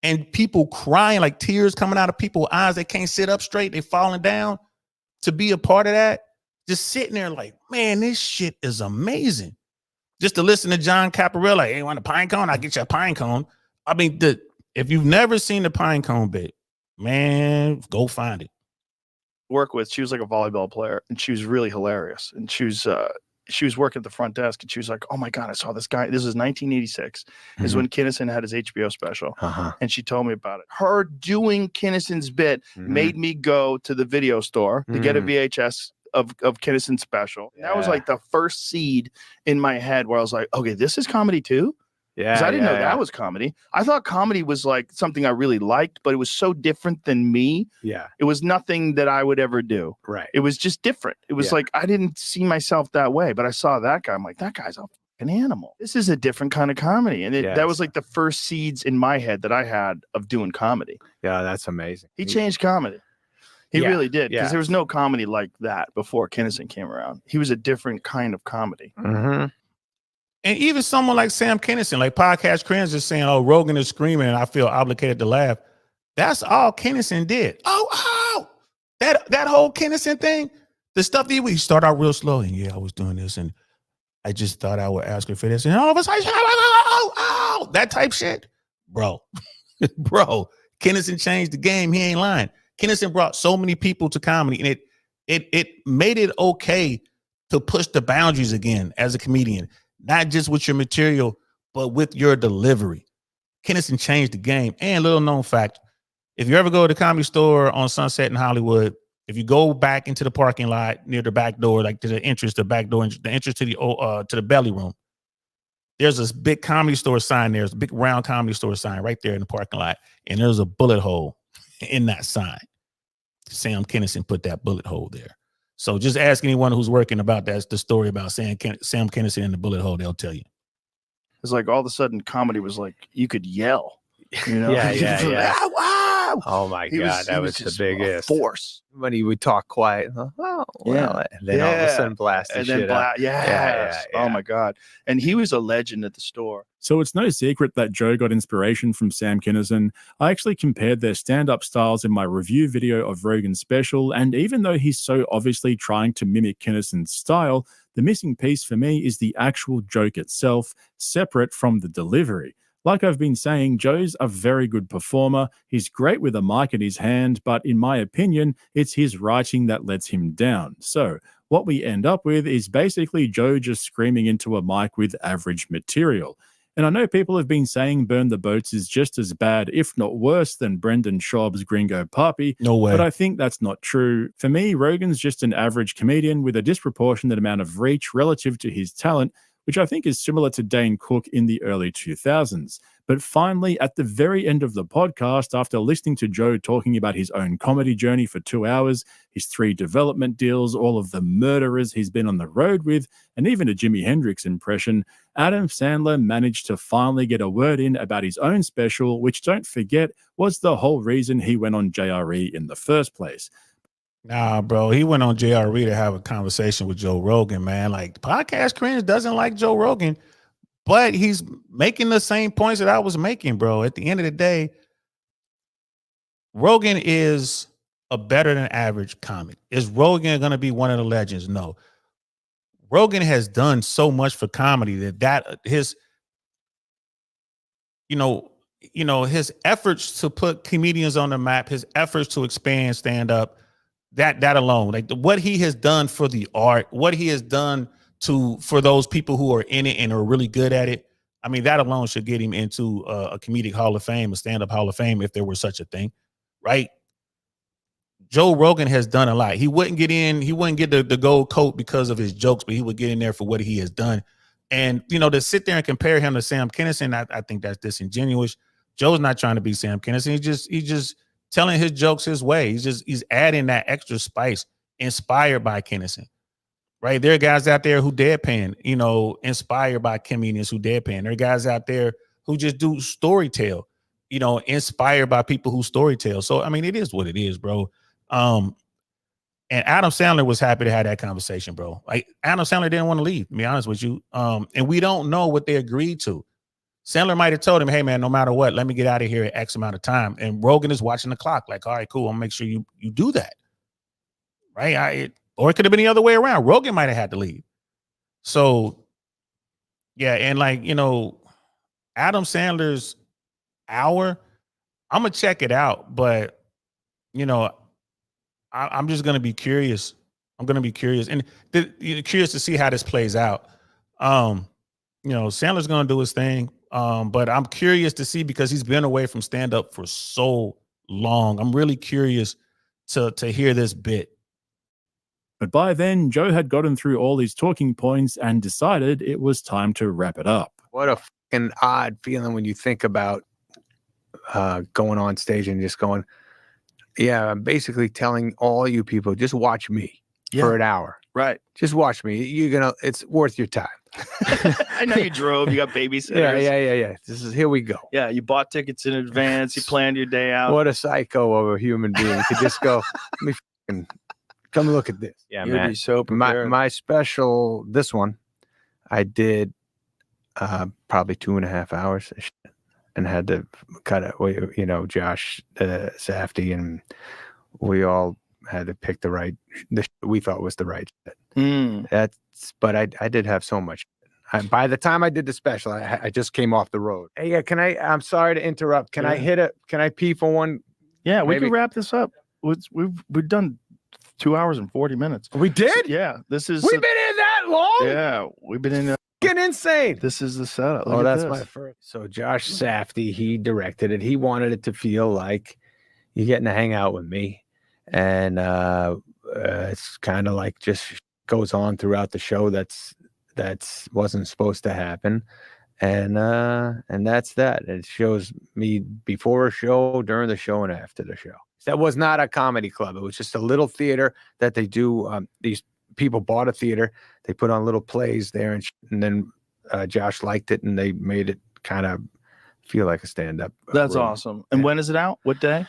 and people crying, like tears coming out of people's eyes. They can't sit up straight. They falling down. To be a part of that, just sitting there like, man, this shit is amazing. just to listen to John Caparella. Hey, want a pine cone? I'll get you a pine cone. I mean, if you've never seen the pine cone bit, man, go find it. Work with, she was like a volleyball player, and she was really hilarious. And she was working at the front desk, and she was like, "Oh my God, I saw this guy." This is 1986. Is when Kinnison had his HBO special, and she told me about it. Her doing Kinnison's bit made me go to the video store to get a VHS of Kinnison's special. And that was like the first seed in my head where I was like, "Okay, this is comedy too." Because I didn't know that was comedy. I thought comedy was like something I really liked, but it was so different than me. Yeah. It was nothing that I would ever do. Right. It was just different. It was like, I didn't see myself that way, but I saw that guy. I'm like, that guy's a fucking animal. This is a different kind of comedy. And that was like the first seeds in my head that I had of doing comedy. Yeah, that's amazing. He changed comedy. He really did. Because there was no comedy like that before Kinnison came around. He was a different kind of comedy. And even someone like Sam Kinison, like Podcast Cringe is saying, "Oh, Rogan is screaming and I feel obligated to laugh." That's all Kinison did. Oh, that whole Kinison thing, the stuff that we start out real slow. And I was doing this and I just thought I would ask her for this. And all of a sudden, that type shit. Bro, Kinison changed the game. He ain't lying. Kinison brought so many people to comedy, and it made it okay to push the boundaries again as a comedian. Not just with your material, but with your delivery. Kinnison changed the game. And little known fact, if you ever go to the Comedy Store on Sunset in Hollywood, if you go back into the parking lot near the back door, like to the entrance, the back door, the entrance to the belly room, there's this big Comedy Store sign there. There's a big round Comedy Store sign right there in the parking lot. And there's a bullet hole in that sign. Sam Kinison put that bullet hole there. So just ask anyone who's working about that, the story about Sam Kinison in the bullet hole, they'll tell you. It's like all of a sudden comedy was like, you could yell. You know? Yeah. Wow. Oh my God, that was the biggest force. When he would talk quiet, and then all of a sudden blast the shit out. Oh my God. And he was a legend at the store. So it's no secret that Joe got inspiration from Sam Kinison. I actually compared their stand-up styles in my review video of Rogan's special, and even though he's so obviously trying to mimic Kinnison's style, the missing piece for me is the actual joke itself, separate from the delivery. Like I've been saying, Joe's a very good performer. He's great with a mic in his hand, but in my opinion, it's his writing that lets him down. So what we end up with is basically Joe just screaming into a mic with average material. And I know people have been saying Burn the Boats is just as bad, if not worse, than Brendan Schaub's Gringo Papi. No way. But I think that's not true. For me, Rogan's just an average comedian with a disproportionate amount of reach relative to his talent, which I think is similar to Dane Cook in the early 2000s. But finally, at the very end of the podcast, after listening to Joe talking about his own comedy journey for 2 hours, his 3 development deals, all of the murderers he's been on the road with, and even a Jimi Hendrix impression, Adam Sandler managed to finally get a word in about his own special, which, don't forget, was the whole reason he went on JRE in the first place. Nah, bro, he went on JRE to have a conversation with Joe Rogan, man. Like, Podcast Cringe doesn't like Joe Rogan, but he's making the same points that I was making, bro. At the end of the day, Rogan is a better than average comic. Is Rogan going to be one of the legends? No. Rogan has done so much for comedy that his his efforts to put comedians on the map, his efforts to expand stand-up, that alone, like what he has done for the art, what he has done for those people who are in it and are really good at it. I mean, that alone should get him into a comedic Hall of Fame, a stand-up Hall of Fame, if there were such a thing, right? Joe Rogan has done a lot. He wouldn't get the gold coat because of his jokes, but he would get in there for what he has done. And, to sit there and compare him to Sam Kinison, I think that's disingenuous. Joe's not trying to be Sam Kinison. He's just telling his jokes his way. He's adding that extra spice, inspired by Kinison, right? There are guys out there who deadpan, inspired by comedians who deadpan. There are guys out there who just do storytell, inspired by people who storytell. So, I mean, it is what it is, bro. And Adam Sandler was happy to have that conversation, bro. Like, Adam Sandler didn't want to leave, to be honest with you. And we don't know what they agreed to. Sandler might have told him, hey, man, no matter what, let me get out of here at X amount of time. And Rogan is watching the clock like, all right, cool. I'm going to make sure you do that. Right? Or it could have been the other way around. Rogan might have had to leave. So Yeah, and like, Adam Sandler's hour, I'm gonna check it out, but you know, I'm just gonna be curious. I'm gonna be curious and curious to see how this plays out. Um, Sandler's gonna do his thing, but I'm curious to see because he's been away from stand up for so long. I'm really curious to hear this bit. But by then, Joe had gotten through all his talking points and decided it was time to wrap it up. What a fucking odd feeling when you think about going on stage and just going, yeah, I'm basically telling all you people, just watch me for an hour. Right. Just watch me. It's worth your time. I know you drove, you got babysitters. Yeah. Here we go. Yeah, you bought tickets in advance, you planned your day out. What a psycho of a human being to just go, let me fucking come look at this. Yeah, You'd man. be so prepared. My special, this one, I did probably 2.5 hours and had to cut it. Josh Safdie and we all had to pick the we thought was the right shit. But I did have so much. By the time I did the special, I just came off the road. Hey, yeah, I'm sorry to interrupt. Can I pee for one? Yeah, we can wrap this up. We've done 2 hours and 40 minutes. We did? Yeah. We've been in that long? Yeah, we've been in Getting insane. This is the setup. Look that's at this. my first. So Josh Safdie, he directed it. He wanted it to feel like you're getting to hang out with me. And it's kind of like just goes on throughout the show that's wasn't supposed to happen. And that's that. It shows me before a show, during the show, and after the show. That was not a comedy club. It was just a little theater that they do. These people bought a theater. They put on little plays there, and then Josh liked it, and they made it kind of feel like a stand-up. That's awesome. And when is it out? What day?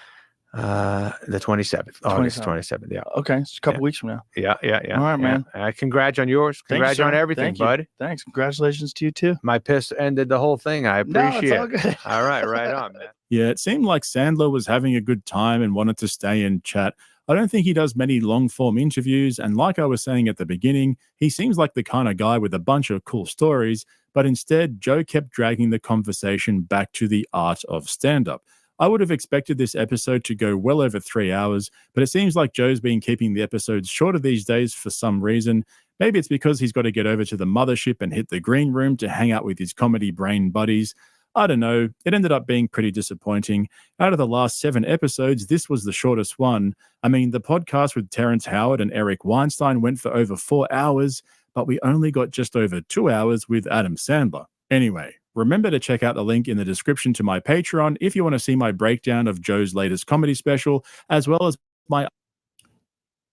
The 27th, August 27th. Yeah. Okay, it's a couple weeks from now. Yeah. All right, man. Congrats on yours. Congrats on everything, bud. Thanks. Congratulations to you too. My piss ended the whole thing. I appreciate it's all good. it. All right, right on, man. Yeah, it seemed like Sandler was having a good time and wanted to stay and chat. I don't think he does many long-form interviews, and like I was saying at the beginning, he seems like the kind of guy with a bunch of cool stories, but instead, Joe kept dragging the conversation back to the art of stand-up. I would have expected this episode to go well over 3 hours, but it seems like Joe's been keeping the episodes shorter these days for some reason. Maybe it's because he's got to get over to the mothership and hit the green room to hang out with his comedy brain buddies. I don't know. It ended up being pretty disappointing. Out of the last 7 episodes, this was the shortest one. I mean, the podcast with Terrence Howard and Eric Weinstein went for over 4 hours, but we only got just over 2 hours with Adam Sandler. Anyway, remember to check out the link in the description to my Patreon if you want to see my breakdown of Joe's latest comedy special, as well as my...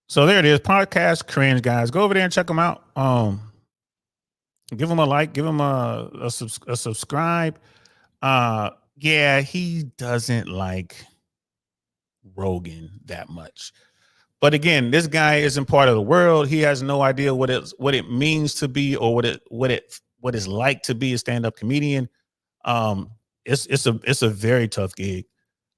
So there it is. Podcast Cringe, guys. Go over there and check them out. Give them a like. Give them a subscribe. Yeah, he doesn't like Rogan that much. But again, this guy isn't part of the world. He has no idea what it means to be or what it's like to be a stand-up comedian. It's a very tough gig.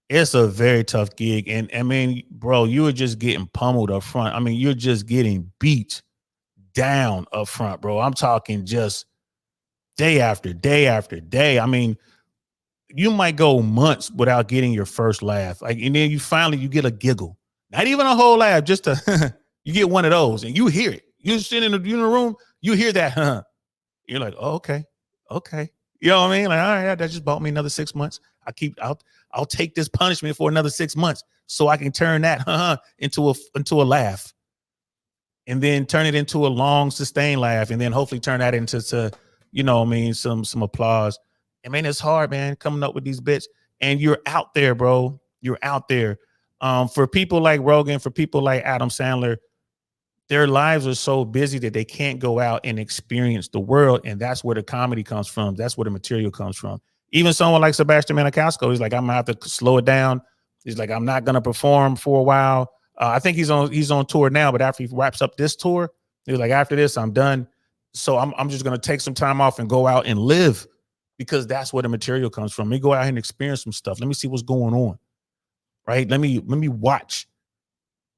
It's a very tough gig. And I mean, bro, you were just getting pummeled up front. I mean, you're just getting beat down up front, bro. I'm talking just day after day after day. I mean, you might go months without getting your first laugh. And then you get a giggle. Not even a whole laugh, just you get one of those and you hear it. You sit in the room, you hear that, You're like, oh, okay. You know what I mean? Like, all right, that just bought me another 6 months. I'll take this punishment for another 6 months so I can turn that into a laugh. And then turn it into a long sustained laugh, and then hopefully turn that into some applause. I mean, it's hard, man, coming up with these bits. And you're out there, bro. You're out there. For people like Rogan, for people like Adam Sandler, their lives are so busy that they can't go out and experience the world. And that's where the comedy comes from. That's where the material comes from. Even someone like Sebastian Maniscalco, he's like, I'm gonna have to slow it down. He's like, I'm not gonna perform for a while. I think he's on tour now, but after he wraps up this tour, he's like, after this, I'm done. So I'm just gonna take some time off and go out and live, because that's where the material comes from. Let me go out here and experience some stuff. Let me see what's going on. Right? Let me watch.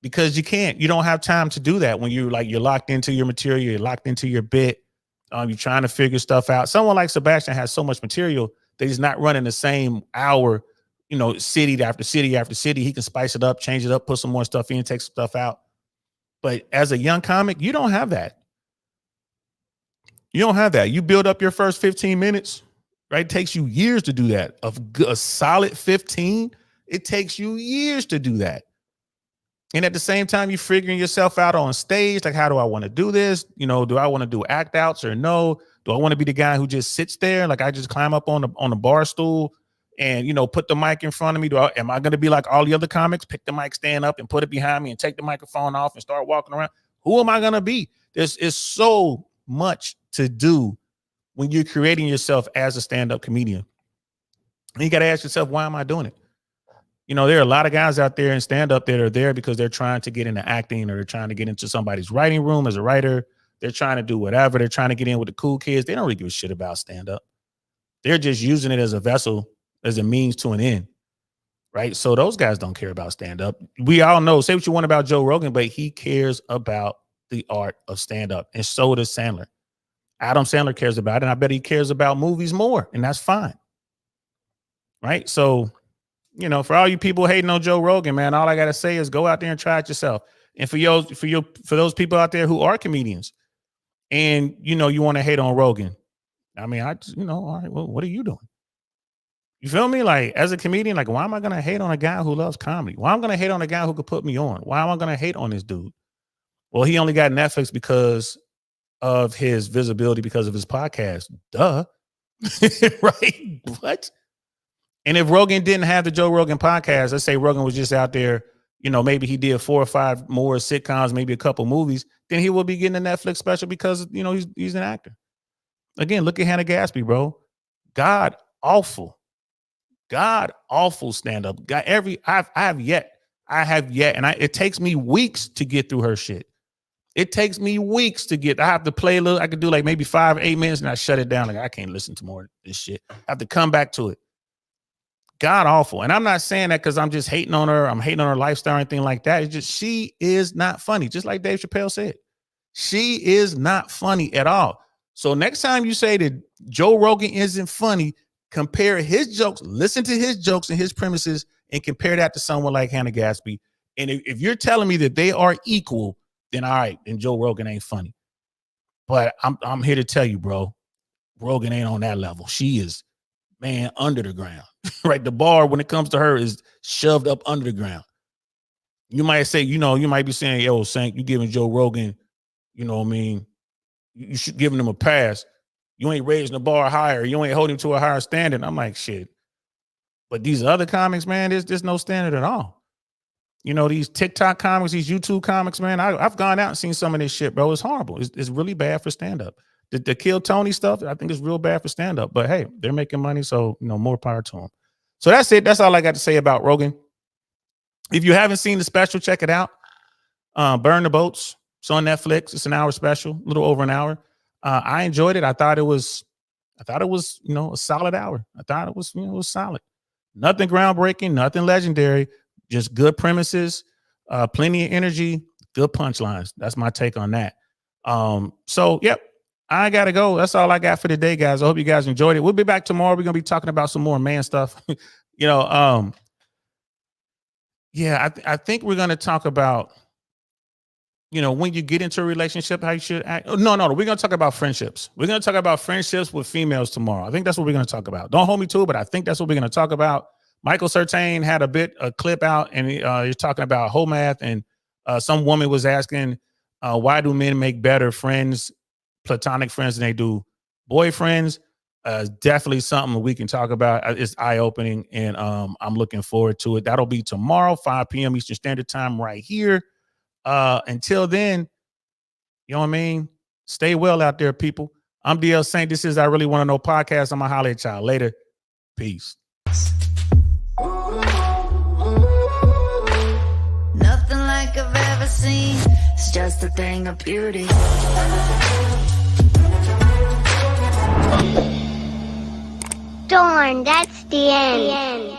Because you don't have time to do that when you're locked into your material, you're locked into your bit. You're trying to figure stuff out. Someone like Sebastian has so much material that he's not running the same hour, city after city after city. He can spice it up, change it up, put some more stuff in, take some stuff out. But as a young comic, you don't have that. You don't have that. You build up your first 15 minutes, right? It takes you years to do that. A solid 15, it takes you years to do that. And at the same time, you're figuring yourself out on stage. Like, how do I want to do this? Do I want to do act outs or no? Do I want to be the guy who just sits there? Like, I just climb up on the bar stool and, put the mic in front of me. Am I going to be like all the other comics, pick the mic, stand up and put it behind me and take the microphone off and start walking around? Who am I going to be? There's so much to do when you're creating yourself as a stand-up comedian. And you got to ask yourself, why am I doing it? There are a lot of guys out there in stand-up that are there because they're trying to get into acting, or they're trying to get into somebody's writing room as a writer. They're trying to do whatever. They're trying to get in with the cool kids. They don't really give a shit about stand-up. They're just using it as a vessel, as a means to an end, right? So those guys don't care about stand-up. We all know, say what you want about Joe Rogan, but he cares about the art of stand-up, and so does Sandler. Adam Sandler cares about it, and I bet he cares about movies more, and that's fine, right? So, for all you people hating on Joe Rogan, man, all I gotta say is go out there and try it yourself. And for those people out there who are comedians, and you want to hate on Rogan, I mean, all right, well, what are you doing? You feel me? Like, as a comedian, like, why am I gonna hate on a guy who loves comedy? Why am I gonna hate on a guy who could put me on? Why am I gonna hate on this dude? Well, he only got Netflix because of his visibility, because of his podcast. Duh. Right? What? And if Rogan didn't have the Joe Rogan podcast, let's say Rogan was just out there, maybe he did 4 or 5 more sitcoms, maybe a couple movies, then he will be getting a Netflix special because, he's an actor. Again, look at Hannah Gatsby, bro. God awful stand-up. I have yet, and it takes me weeks to get through her shit. It takes me weeks to get. I have to play a little. I could do like maybe 5 or 8 minutes, and I shut it down. Like, I can't listen to more of this shit. I have to come back to it. God awful. And I'm not saying that because I'm just hating on her. I'm hating on her lifestyle or anything like that. It's just, she is not funny. Just like Dave Chappelle said, she is not funny at all. So next time you say that Joe Rogan isn't funny, compare his jokes, listen to his jokes and his premises, and compare that to someone like Hannah Gatsby. And if you're telling me that they are equal, then all right, then Joe Rogan ain't funny. But I'm here to tell you, bro, Rogan ain't on that level. She is, man, under the ground. Right? The bar, when it comes to her, is shoved up under the ground. You might say, you might be saying, yo, Sank, you giving Joe Rogan, you should give him a pass. You ain't raising the bar higher. You ain't holding him to a higher standard. I'm like, shit. But these other comics, man, there's no standard at all. These TikTok comics, these YouTube comics, man, I've gone out and seen some of this shit, bro. It's horrible. It's really bad for stand-up. The Kill Tony stuff, I think is real bad for stand-up. But hey, they're making money, so more power to them. So that's it. That's all I got to say about Rogan. If you haven't seen the special, check it out. Burn the Boats. It's on Netflix. It's an hour special, a little over an hour. I enjoyed it. I thought it was, a solid hour. I thought it was, it was solid. Nothing groundbreaking, nothing legendary, just good premises, plenty of energy, good punchlines. That's my take on that. So, yep. I gotta go. That's all I got for today, guys. I hope you guys enjoyed it. We'll be back tomorrow. We're gonna be talking about some more man stuff. I think we're gonna talk about, when you get into a relationship, how you should act. No, we're gonna talk about friendships. We're gonna talk about friendships with females tomorrow. I think that's what we're gonna talk about. Don't hold me to it, but I think that's what we're gonna talk about. Michael Certain had a clip out, and he's talking about whole math, and some woman was asking, why do men make better friends, platonic friends, than they do boyfriends? Definitely something we can talk about. It's eye-opening, and I'm looking forward to it. That'll be tomorrow, 5 p.m. Eastern Standard Time, right here. Until then, you know what I mean? Stay well out there, people. I'm DL Saint. This is I Really Want to Know podcast. I'm going to holler at y'all later. Peace. Nothing like I've ever seen. It's just a thing of beauty. Darn, that's the end.